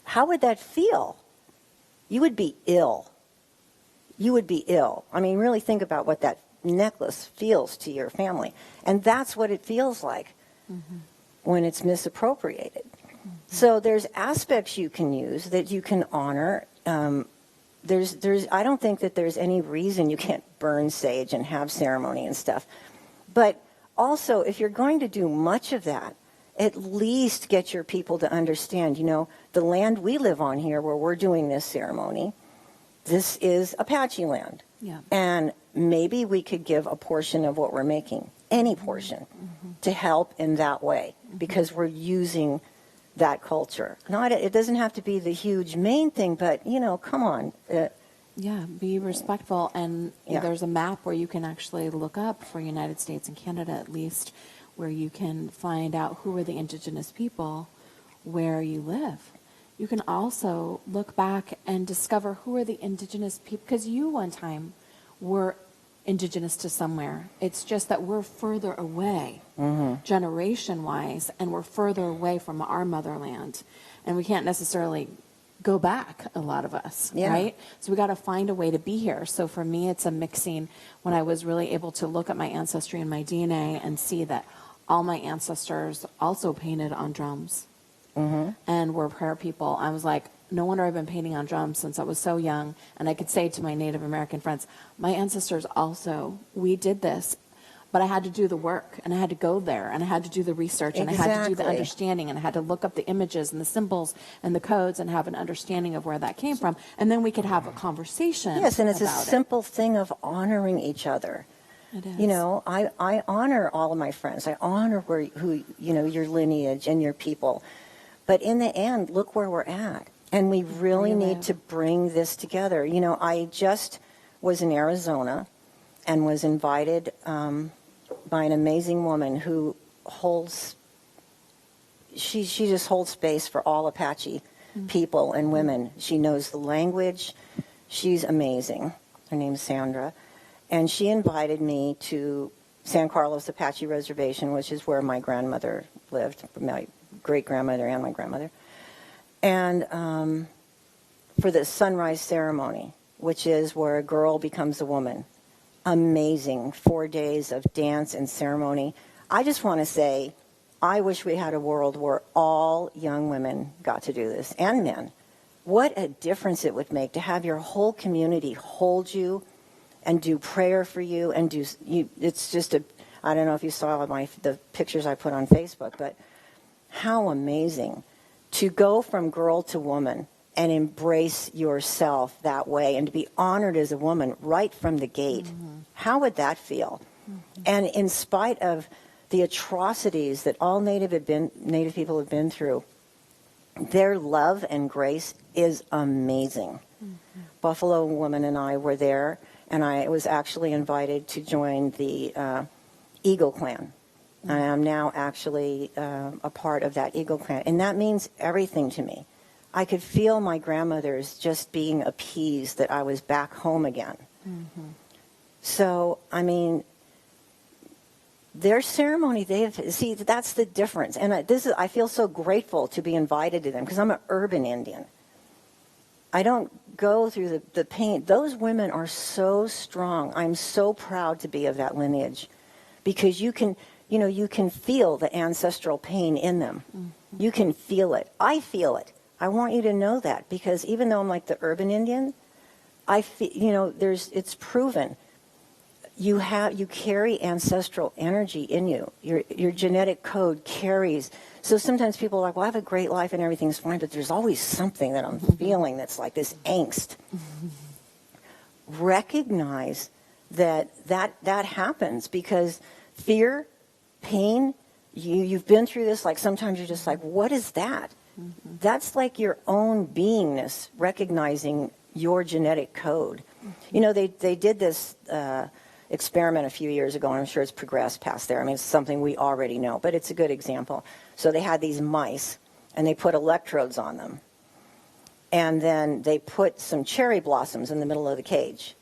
How would that feel? You would be ill. You would be ill. I mean, really think about what that necklace feels to your family. And that's what it feels like when it's misappropriated. So there's aspects you can use that you can honor. I don't think that there's any reason you can't burn sage and have ceremony and stuff. But also, if you're going to do much of that, at least get your people to understand, the land we live on here where we're doing this ceremony, this is Apache land. Yeah. And maybe we could give a portion of what we're making, any portion, to help in that way, because we're using that culture. It doesn't have to be the huge main thing, but, come on. Yeah, be respectful. And there's a map where you can actually look up for United States and Canada, at least, where you can find out who are the indigenous people where you live. You can also look back and discover who are the indigenous people, because you one time were indigenous to somewhere. It's just that we're further away, generation-wise, and we're further away from our motherland. And we can't necessarily go back, a lot of us, right? So we got to find a way to be here. So for me, it's a mixing when I was really able to look at my ancestry and my DNA and see that all my ancestors also painted on drums and were prayer people. I was like, no wonder I've been painting on drums since I was so young. And I could say to my Native American friends, my ancestors also, we did this. But I had to do the work, and I had to go there, and I had to do the research, and I had to do the understanding, and I had to look up the images and the symbols and the codes and have an understanding of where that came from. And then we could have a conversation. Yes, and it's a simple thing of honoring each other. It is. I honor all of my friends. I honor your lineage and your people. But in the end, look where we're at. And we really need to bring this together. I just was in Arizona and was invited by an amazing woman who she just holds space for all Apache people and women. She knows the language. She's amazing. Her name's Sandra. And she invited me to San Carlos Apache Reservation, which is where my grandmother lived, my great-grandmother and my grandmother. And for the sunrise ceremony, which is where a girl becomes a woman. Amazing 4 days of dance and ceremony. I just want to say, I wish we had a world where all young women got to do this, and men. What a difference it would make to have your whole community hold you and do prayer for you and it's just I don't know if you saw the pictures I put on Facebook, but how amazing to go from girl to woman and embrace yourself that way and to be honored as a woman right from the gate. How would that feel? And in spite of the atrocities that all Native people have been through, their love and grace is amazing. Buffalo woman and I were there, and I was actually invited to join the Eagle Clan. And I'm now actually a part of that Eagle Clan, and that means everything to me. I could feel my grandmothers just being appeased that I was back home again. So, I mean, their ceremony, see, that's the difference. And I feel so grateful to be invited to them because I'm an urban Indian. I don't go through the pain. Those women are so strong. I'm so proud to be of that lineage because you can feel the ancestral pain in them. You can feel it. I feel it. I want you to know that because even though I'm like the urban Indian, I feel, it's proven. You carry ancestral energy in you. Your genetic code carries. So sometimes people are like, well, I have a great life and everything's fine, but there's always something that I'm feeling that's like this angst. Recognize that happens because fear, pain, you've been through this, like sometimes you're just like, what is that? That's like your own beingness recognizing your genetic code. They did this experiment a few years ago, and I'm sure it's progressed past there. I mean, it's something we already know, but it's a good example. So they had these mice, and they put electrodes on them. And then they put some cherry blossoms in the middle of the cage.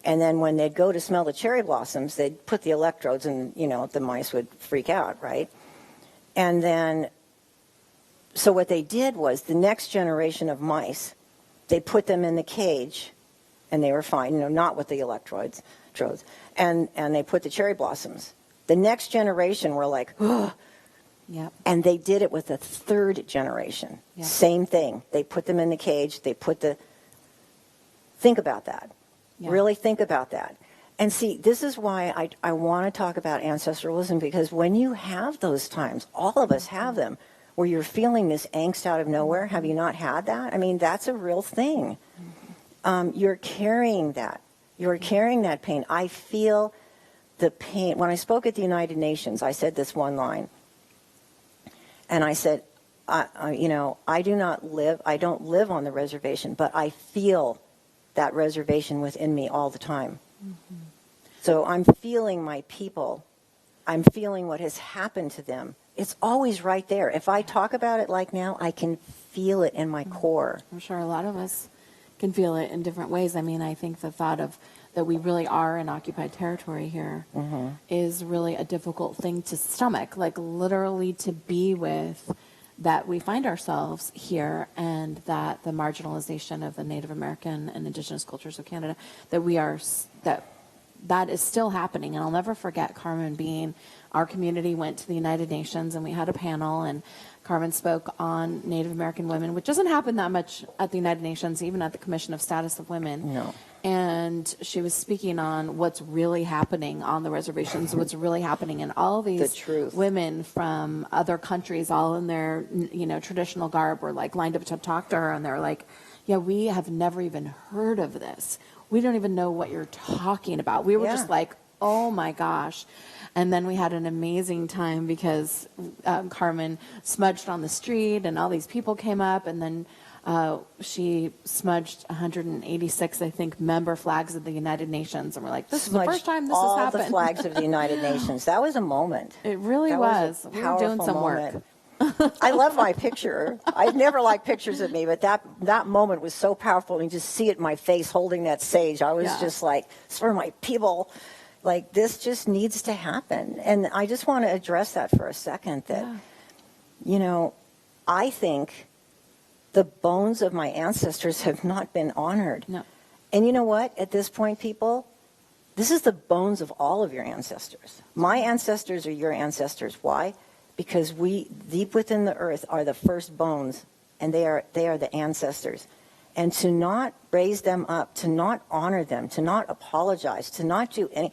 And then when they'd go to smell the cherry blossoms, they'd put the electrodes, and, the mice would freak out, right? And then, so what they did was the next generation of mice, they put them in the cage, and they were fine, not with the electrodes. And they put the cherry blossoms. The next generation were like, oh. Yep. And they did it with the third generation. Yep. Same thing. They put them in the cage. Think about that. Yeah. Really think about that. And see, this is why I want to talk about ancestralism, because when you have those times, all of us have them, where you're feeling this angst out of nowhere. Have you not had that? I mean, that's a real thing. You're carrying that. You're carrying that pain. I feel the pain. When I spoke at the United Nations, I said this one line. And I said, I don't live on the reservation, but I feel that reservation within me all the time. So I'm feeling my people. I'm feeling what has happened to them. It's always right there. If I talk about it like now, I can feel it in my core. I'm sure a lot of us can feel it in different ways. I mean, I think the thought of that we really are in occupied territory here is really a difficult thing to stomach, like literally to be with, that we find ourselves here, and that the marginalization of the Native American and Indigenous cultures of Canada, that is still happening. And I'll never forget Carmen our community went to the United Nations, and we had a panel, and Carmen spoke on Native American women, which doesn't happen that much at the United Nations, even at the Commission of Status of Women. No. And she was speaking on what's really happening on the reservations, what's really happening in all these women from other countries, all in their, traditional garb, were like lined up to talk to her, and they're like, yeah, we have never even heard of this. We don't even know what you're talking about. We were just like, oh my gosh. And then we had an amazing time because Carmen smudged on the street, and all these people came up, and then she smudged 186, I think, member flags of the United Nations. And we're like, this is the first time this has happened. All the flags of the United Nations. That was a moment. It really was. We were doing some work. I love my picture. I'd never liked pictures of me, but that moment was so powerful. And you just see it in my face holding that sage. I was just like, it's for my people. Like, this just needs to happen. And I just want to address that for a second, that, I think the bones of my ancestors have not been honored. No. And you know what? At this point, people, this is the bones of all of your ancestors. My ancestors are your ancestors. Why? Because we, deep within the earth, are the first bones, and they are the ancestors. And to not raise them up, to not honor them, to not apologize, to not do any,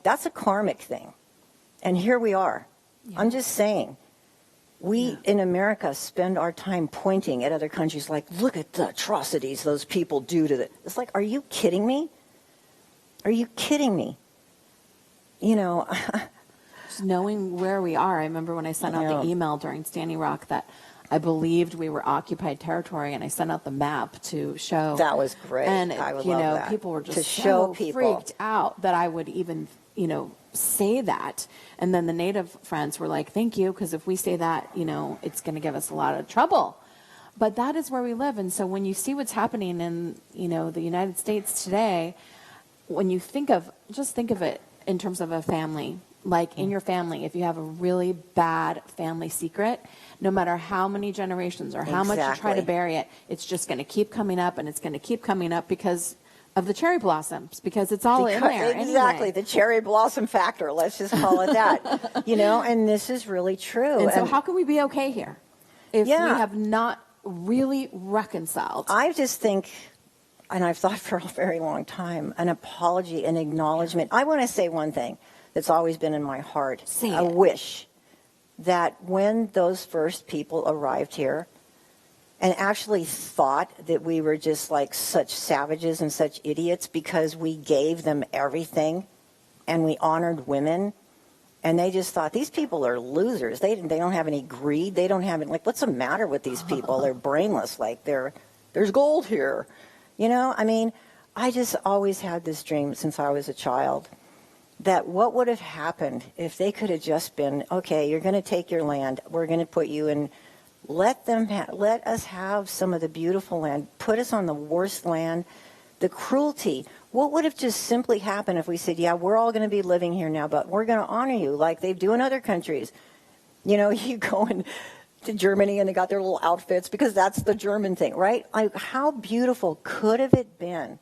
that's a karmic thing. And here we are. Yeah. I'm just saying, We in America spend our time pointing at other countries like, look at the atrocities those people do to the. It's like, are you kidding me? Are you kidding me? You know, Just knowing where we are. I remember when I sent out the email during Standing Rock that I believed we were occupied territory, and I sent out the map to show. that was great. And I would love that. people were just to show people. freaked out that I would even, say that. And then the Native friends were like, "Thank you, because if we say that, it's going to give us a lot of trouble." But that is where we live, and so when you see what's happening in, the United States today, when you think of it in terms of a family. Like in your family, if you have a really bad family secret, no matter how many generations or how much you try to bury it, it's just going to keep coming up, and it's going to keep coming up because of the cherry blossoms, because it's all in there. Exactly, anyway. the cherry blossom factor, let's just call it that. And this is really true. And so how can we be okay here if we have not really reconciled? I just think, and I've thought for a very long time, an apology, an acknowledgement. I want to say one thing that's always been in my heart, a wish that when those first people arrived here and actually thought that we were just like such savages and such idiots because we gave them everything and we honored women, and they just thought these people are losers. They don't have any greed. They don't have it. Like, what's the matter with these people? They're brainless. Like, there's gold here. I just always had this dream since I was a child, that what would have happened if they could have just been, okay, you're going to take your land, we're going to put you in, let us have some of the beautiful land, put us on the worst land, the cruelty. What would have just simply happened if we said, yeah, we're all going to be living here now, but we're going to honor you like they do in other countries. You go to Germany and they got their little outfits because that's the German thing, right? Like, how beautiful could have it been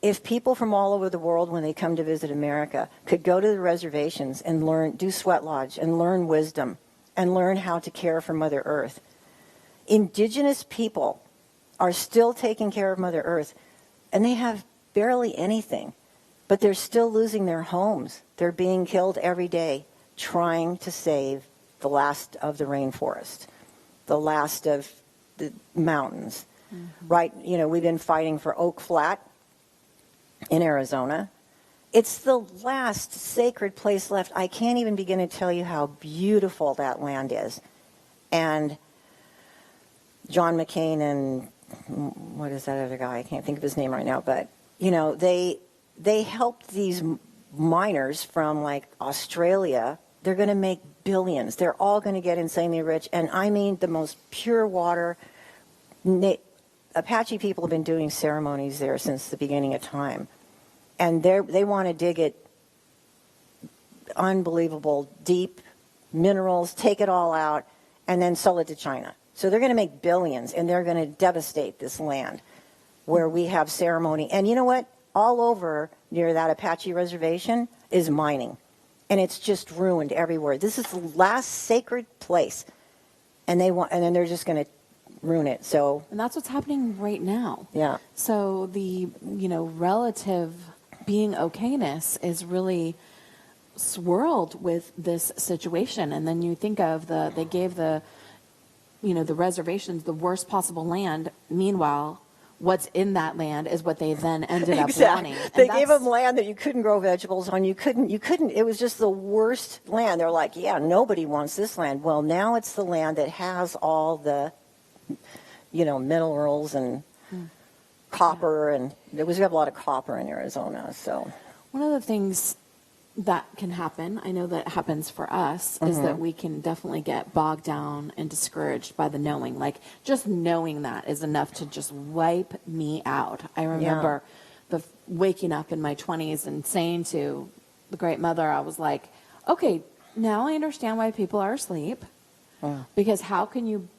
if people from all over the world, when they come to visit America, could go to the reservations and do sweat lodge and learn wisdom and learn how to care for Mother Earth. Indigenous people are still taking care of Mother Earth, and they have barely anything, but they're still losing their homes. They're being killed every day trying to save the last of the rainforest, the last of the mountains, right? We've been fighting for Oak Flat in Arizona. It's the last sacred place left. I can't even begin to tell you how beautiful that land is. And John McCain and what is that other guy? I can't think of his name right now, but they helped these miners from like Australia. They're going to make billions. They're all going to get insanely rich, and I mean the most pure water. Apache people have been doing ceremonies there since the beginning of time. And they want to dig it unbelievable, deep minerals, take it all out, and then sell it to China. So they're going to make billions, and they're going to devastate this land where we have ceremony. And you know what? All over near that Apache reservation is mining. And it's just ruined everywhere. This is the last sacred place. And then they're just going to ruin it. And that's what's happening right now. Yeah. So the relative being okayness is really swirled with this situation. And then you think of they gave the reservations the worst possible land. Meanwhile, what's in that land is what they then ended up wanting. They gave them land that you couldn't grow vegetables on. You couldn't, it was just the worst land. They're like, yeah, nobody wants this land. Well, now it's the land that has all the minerals and copper, and we have a lot of copper in Arizona. So one of the things that can happen, I know that happens for us, is that we can definitely get bogged down and discouraged by the knowing. Like, just knowing that is enough to just wipe me out. I remember waking up in my 20s and saying to the Great Mother, I was like, okay, now I understand why people are asleep, because how can you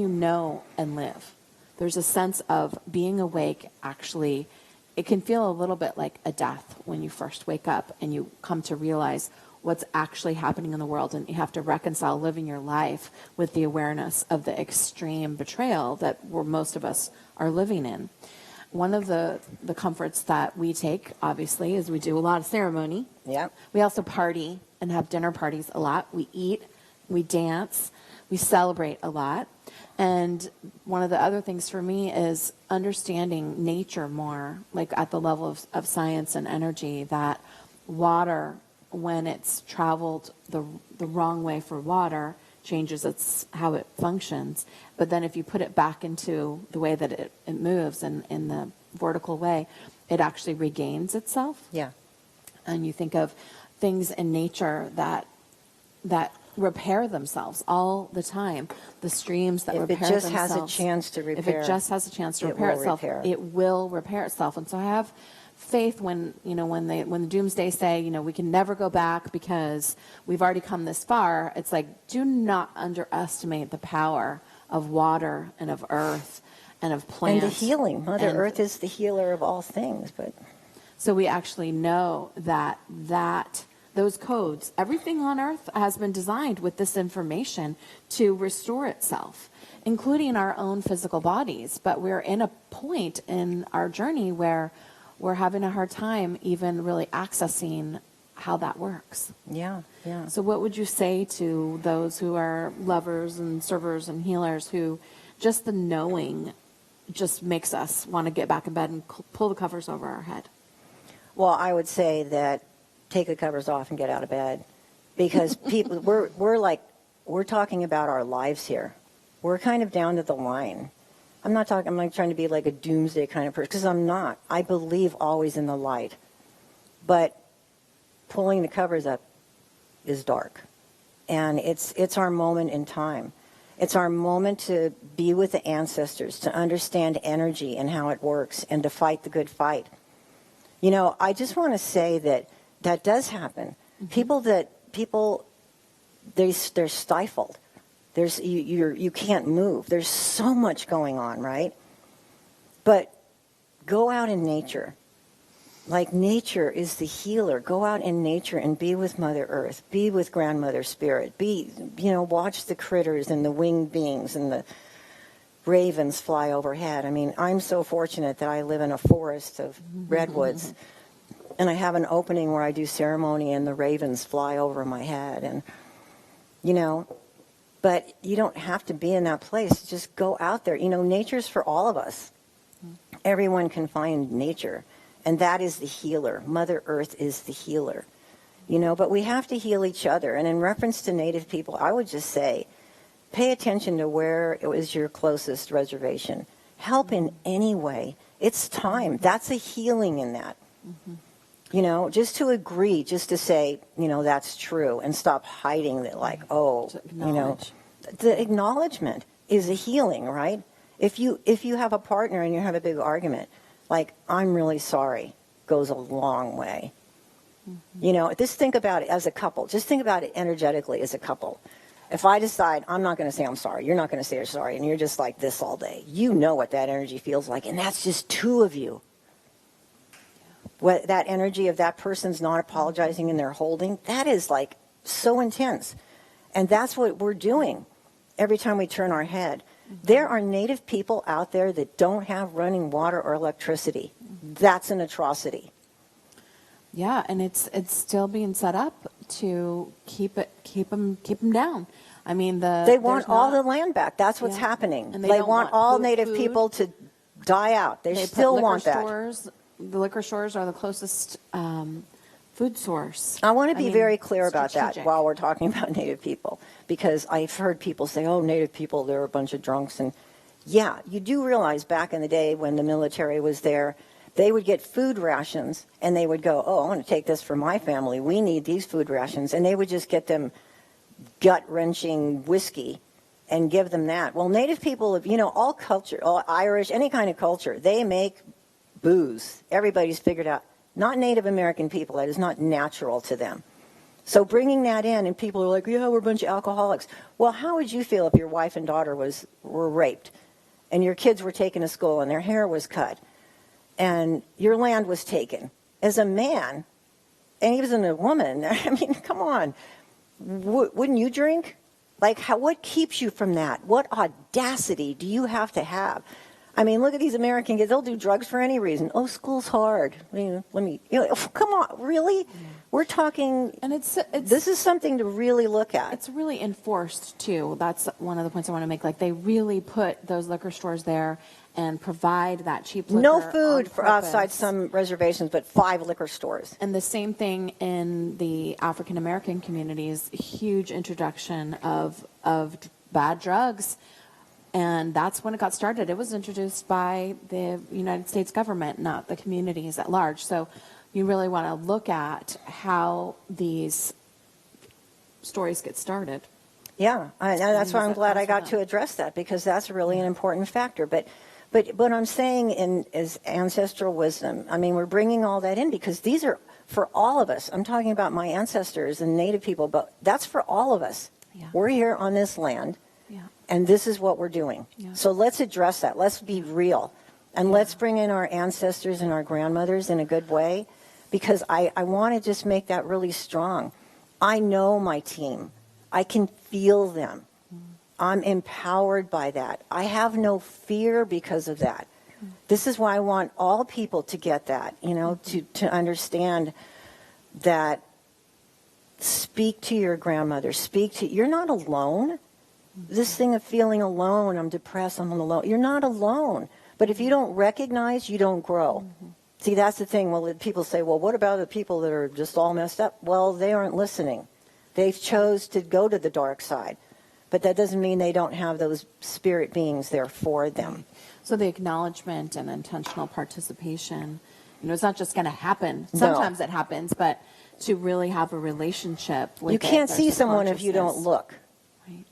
know and live? There's a sense of being awake. Actually, it can feel a little bit like a death when you first wake up and you come to realize what's actually happening in the world, and you have to reconcile living your life with the awareness of the extreme betrayal that most of us are living in. One of the comforts that we take, obviously, is we do a lot of ceremony. Yeah. We also party and have dinner parties a lot. We eat, we dance. we celebrate a lot. And one of the other things for me is understanding nature more, like at the level of science and energy, that water, when it's traveled the wrong way for water, changes how it functions. But then if you put it back into the way that it moves in the vertical way, it actually regains itself. Yeah. And you think of things in nature that repair themselves all the time. The streams that repair themselves. If it just has a chance to repair. If it just has a chance to repair itself, it will repair itself. And so I have faith when the doomsday say, we can never go back because we've already come this far. It's like, do not underestimate the power of water and of earth and of plants. And the healing. Mother Earth is the healer of all things. But so we actually know that those codes, everything on Earth has been designed with this information to restore itself, including our own physical bodies. But we're in a point in our journey where we're having a hard time even really accessing how that works. Yeah, yeah. So what would you say to those who are lovers and servers and healers who just the knowing just makes us want to get back in bed and pull the covers over our head? Well, I would say that take the covers off and get out of bed, because people, we're talking about our lives here. We're kind of down to the line. I'm not trying to be like a doomsday kind of person, because I'm not. I believe always in the light. But pulling the covers up is dark. And it's our moment in time. It's our moment to be with the ancestors, to understand energy and how it works, and to fight the good fight. I just want to say that does happen. Mm-hmm. They're stifled. You can't move. There's so much going on, right? But go out in nature. Like, nature is the healer. Go out in nature and be with Mother Earth. Be with Grandmother Spirit. Watch the critters and the winged beings and the ravens fly overhead. I mean, I'm so fortunate that I live in a forest of redwoods, and I have an opening where I do ceremony and the ravens fly over my head. And, but you don't have to be in that place. Just go out there. Nature's for all of us. Everyone can find nature. And that is the healer. Mother Earth is the healer. But we have to heal each other. And in reference to Native people, I would just say, pay attention to where it was your closest reservation. Help in any way. It's time. That's a healing in that. Mm-hmm. Just to agree, just to say, that's true, and stop hiding that, like, the acknowledgement is a healing, right? If you have a partner and you have a big argument, like, I'm really sorry, goes a long way. Mm-hmm. Just think about it as a couple. Just think about it energetically as a couple. If I decide I'm not going to say I'm sorry, you're not going to say you're sorry, and you're just like this all day, you know what that energy feels like, and that's just two of you. What that energy of that person's not apologizing and they're holding, that is like so intense. And that's what we're doing every time we turn our head. There are Native people out there that don't have running water or electricity. That's an atrocity. Yeah, and it's still being set up to keep them down. I mean, they want all the land back. That's what's happening. And they want all Native people to die out. They still want that. The liquor stores are the closest food source. I want to be very clear about that while we're talking about Native people, because I've heard people say, oh, Native people, they're a bunch of drunks. And yeah, you do realize back in the day when the military was there, they would get food rations and they would go, oh, I want to take this for my family. We need these food rations. And they would just get them gut-wrenching whiskey and give them that. Well, Native people, all culture, all Irish, any kind of culture, they make booze. Everybody's figured out. Not Native American people. That is not natural to them. So bringing that in, and people are like, yeah, we're a bunch of alcoholics. Well, how would you feel if your wife and daughter were raped, and your kids were taken to school, and their hair was cut, and your land was taken? As a man, and even a woman, I mean, come on. Wouldn't you drink? Like, what keeps you from that? What audacity do you have to have? I mean, look at these American kids. They'll do drugs for any reason. Oh, school's hard. Come on, really? Yeah. We're talking, and it's this is something to really look at. It's really enforced, too. That's one of the points I want to make. Like, they really put those liquor stores there and provide that cheap liquor. No food for outside some reservations, but 5 liquor stores. And the same thing in the African American communities, huge introduction of bad drugs. And that's when it got started. It was introduced by the United States government, not the communities at large. So you really want to look at how these stories get started. Yeah, that's why I'm glad I got to address that, because that's really an important factor. But what I'm saying is ancestral wisdom. I mean, we're bringing all that in because these are for all of us. I'm talking about my ancestors and Native people, but that's for all of us. Yeah. We're here on this land. Yeah. And this is what we're doing. Yeah. So let's address that. Let's be real. And let's bring in our ancestors and our grandmothers in a good way, because I want to just make that really strong. I know my team. I can feel them. I'm empowered by that. I have no fear because of that. This is why I want all people to get that, to understand that. Speak to your grandmother. You're not alone. This thing of feeling alone, I'm depressed, I'm alone. You're not alone. But if you don't recognize, you don't grow. See, that's the thing. Well, people say, well, what about the people that are just all messed up? Well, they aren't listening. They've chose to go to the dark side. But that doesn't mean they don't have those spirit beings there for them. So the acknowledgement and intentional participation, it's not just going to happen. Sometimes it happens, but to really have a relationship with you can't see someone if you don't look. Right.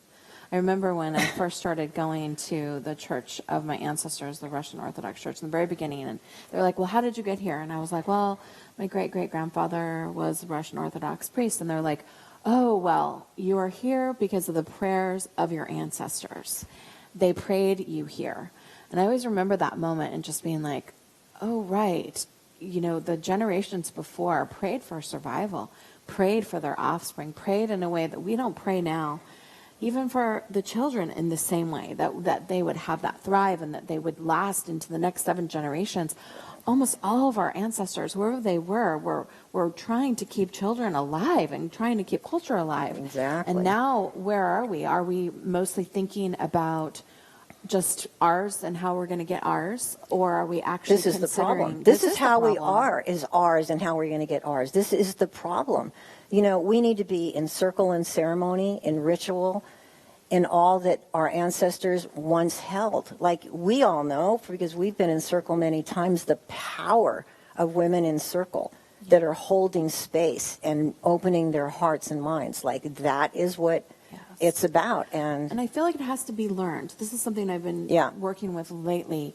I remember when I first started going to the church of my ancestors, the Russian Orthodox Church, in the very beginning, and they were like, well, how did you get here? And I was like, well, my great-great-grandfather was a Russian Orthodox priest. And they're like, oh, well, you are here because of the prayers of your ancestors. They prayed you here. And I always remember that moment and just being like, oh, right. The generations before prayed for survival, prayed for their offspring, prayed in a way that we don't pray now, even for the children in the same way, that they would have that thrive and that they would last into the next 7 generations. Almost all of our ancestors, wherever they were trying to keep children alive and trying to keep culture alive. Exactly. And now, where are we? Are we mostly thinking about just ours and how we're going to get ours, or are we actually this is the problem. This is how we are, is ours, and how we're going to get ours. This is the problem. We need to be in circle and ceremony, in ritual, in all that our ancestors once held. Like we all know, because we've been in circle many times, the power of women in circle that are holding space and opening their hearts and minds. Like that is what it's about. And I feel like it has to be learned. This is something I've been working with lately.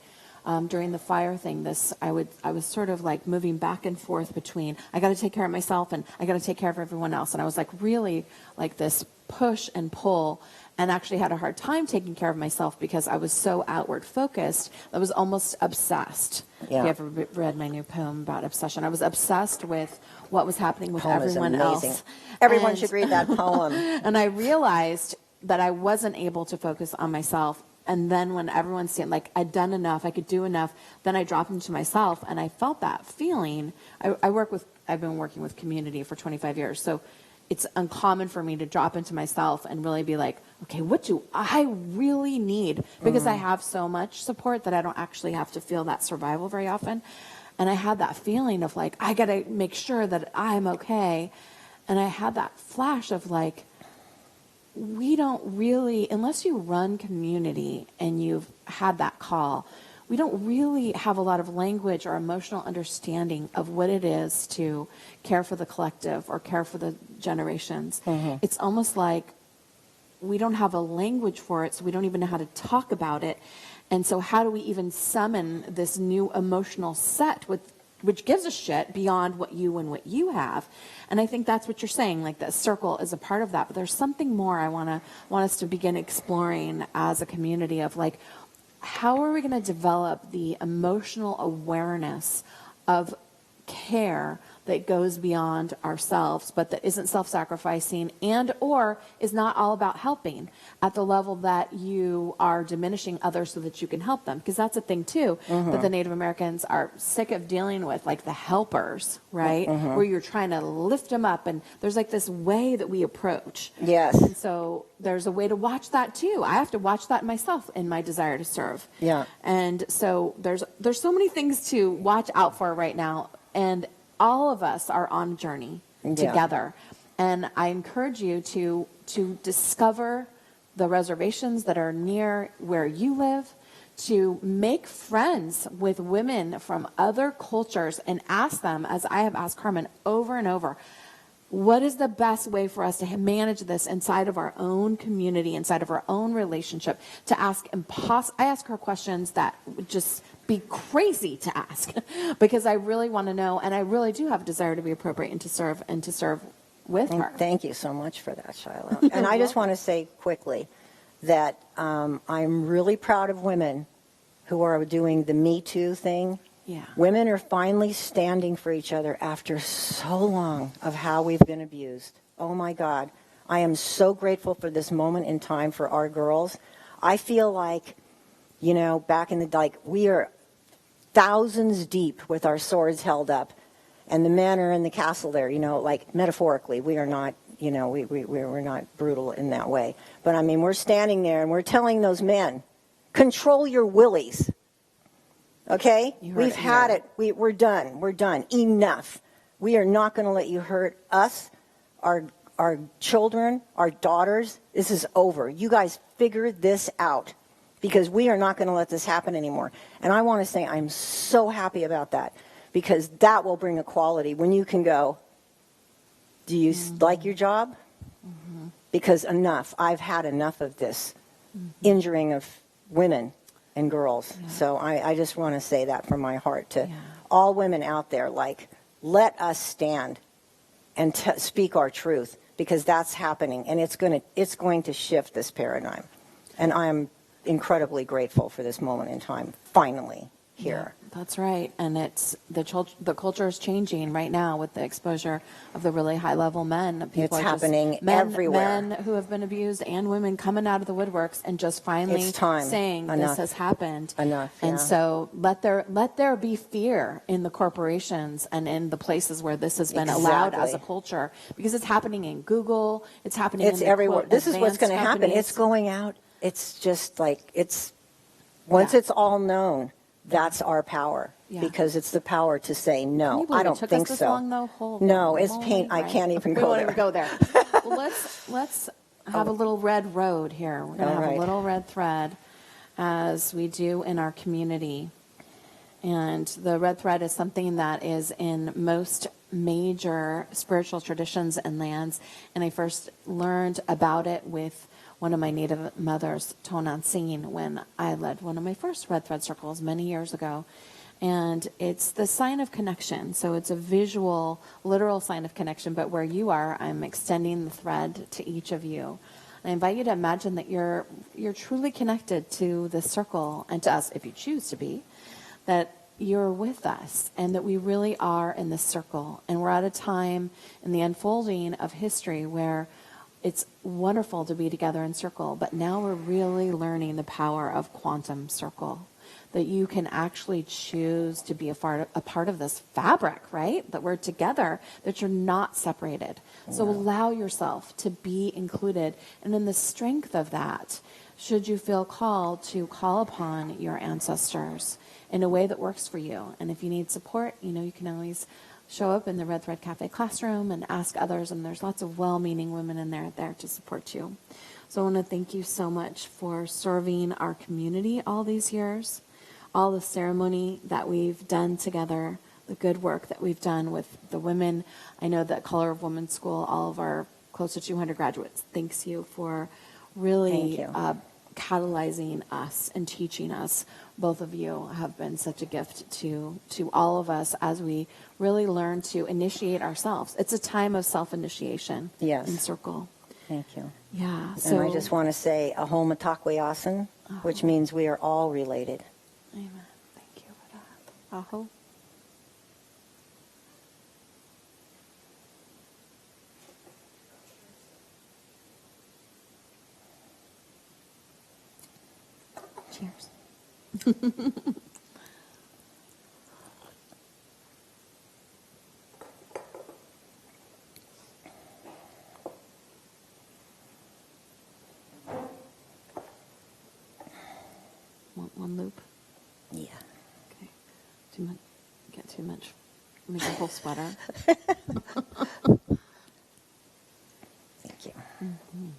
During the fire thing, I was sort of like moving back and forth between I got to take care of myself and I got to take care of everyone else. And I was like really like this push and pull, and actually had a hard time taking care of myself because I was so outward focused. I was almost obsessed. Yeah. If you ever read my new poem about obsession, I was obsessed with what was happening with everyone else. Everyone should read that poem. And I realized that I wasn't able to focus on myself. And then when everyone's saying, like, I'd done enough, I could do enough, then I dropped into myself. And I felt that feeling. I've been working with community for 25 years. So it's uncommon for me to drop into myself and really be like, okay, what do I really need? Because I have so much support that I don't actually have to feel that survival very often. And I had that feeling of like, I got to make sure that I'm okay. And I had that flash of like, we don't really, unless you run community and you've had that call, we don't really have a lot of language or emotional understanding of what it is to care for the collective or care for the generations. Mm-hmm. It's almost like we don't have a language for it, so we don't even know how to talk about it. And so how do we even summon this new emotional set which gives a shit beyond what you have? And I think that's what you're saying, like that circle is a part of that. But there's something more I want us to begin exploring as a community of like, how are we going to develop the emotional awareness of care that goes beyond ourselves, but that isn't self-sacrificing and or is not all about helping at the level that you are diminishing others so that you can help them. Because that's a thing too that the Native Americans are sick of dealing with, like the helpers, right? Where you're trying to lift them up, and there's like this way that we approach. Yes. And so there's a way to watch that too. I have to watch that myself in my desire to serve. Yeah. And so there's so many things to watch out for right now, and all of us are on a journey together. And I encourage you to discover the reservations that are near where you live, to make friends with women from other cultures and ask them, as I have asked Carmen over and over, what is the best way for us to manage this inside of our own community, inside of our own relationship, to ask I ask her questions that would just be crazy to ask because I really want to know, and I really do have a desire to be appropriate and to serve with her. Thank you so much for that, Shiloh. And I just want to say quickly that I'm really proud of women who are doing the Me Too thing. Yeah. Women are finally standing for each other after so long of how we've been abused. Oh my God. I am so grateful for this moment in time for our girls. I feel like, back in we are thousands deep with our swords held up, and the men are in the castle there, metaphorically. We are not, we're not brutal in that way. But I mean, we're standing there and we're telling those men, control your willies. Okay? We've had it. We're done. We're done. Enough. We are not going to let you hurt us, our children, our daughters. This is over. You guys figure this out, because we are not going to let this happen anymore. And I want to say I'm so happy about that, because that will bring equality when you can go, do you like your job? Because enough. I've had enough of this injuring of women and girls. Yeah. So I just want to say that from my heart to all women out there, let us stand and speak our truth, because that's happening, and it's going to shift this paradigm. And I am incredibly grateful for this moment in time, finally, here. Yeah, that's right. And it's the culture is changing right now with the exposure of the really high-level men. It's happening everywhere. Men who have been abused and women coming out of the woodworks and just finally saying this has happened. Enough. And so let there be fear in the corporations and in the places where this has been allowed as a culture, because it's happening in Google. It's happening. It's everywhere. This is what's going to happen. It's going out. It's just once it's all known. That's our power, because it's the power to say no. I don't think so. Long, though? No, it's pain. Right? I can't even go there. We won't even go there. Well, let's have a little red road here. We're going to have a little red thread, as we do in our community. And the red thread is something that is in most major spiritual traditions and lands. And I first learned about it with one of my Native mothers, Tonanseen, when I led one of my first red thread circles many years ago. And it's the sign of connection. So it's a visual, literal sign of connection. But where you are, I'm extending the thread to each of you. I invite you to imagine that you're truly connected to this circle, and to us, if you choose to be, that you're with us and that we really are in this circle. And we're at a time in the unfolding of history where it's wonderful to be together in circle, but now we're really learning the power of quantum circle, that you can actually choose to be a part of this fabric, right? That we're together, that you're not separated. So allow yourself to be included. And in the strength of that, should you feel called to call upon your ancestors in a way that works for you. And if you need support, you can always show up in the Red Thread Cafe classroom and ask others, and there's lots of well-meaning women in there to support you. So I want to thank you so much for serving our community all these years, all the ceremony that we've done together, the good work that we've done with the women. I know that Color of Women School, all of our close to 200 graduates, thanks you for really catalyzing us and teaching us. Both of you have been such a gift to all of us as we really learn to initiate ourselves. It's a time of self-initiation in circle. Thank you. Yeah. So, and I just want to say Aho Matakwe Asen, which means we are all related. Amen. Thank you for that. Aho. Cheers. Want one loop? Yeah. Okay. Too much. Get too much. Make a whole sweater. Thank you. Mm-hmm.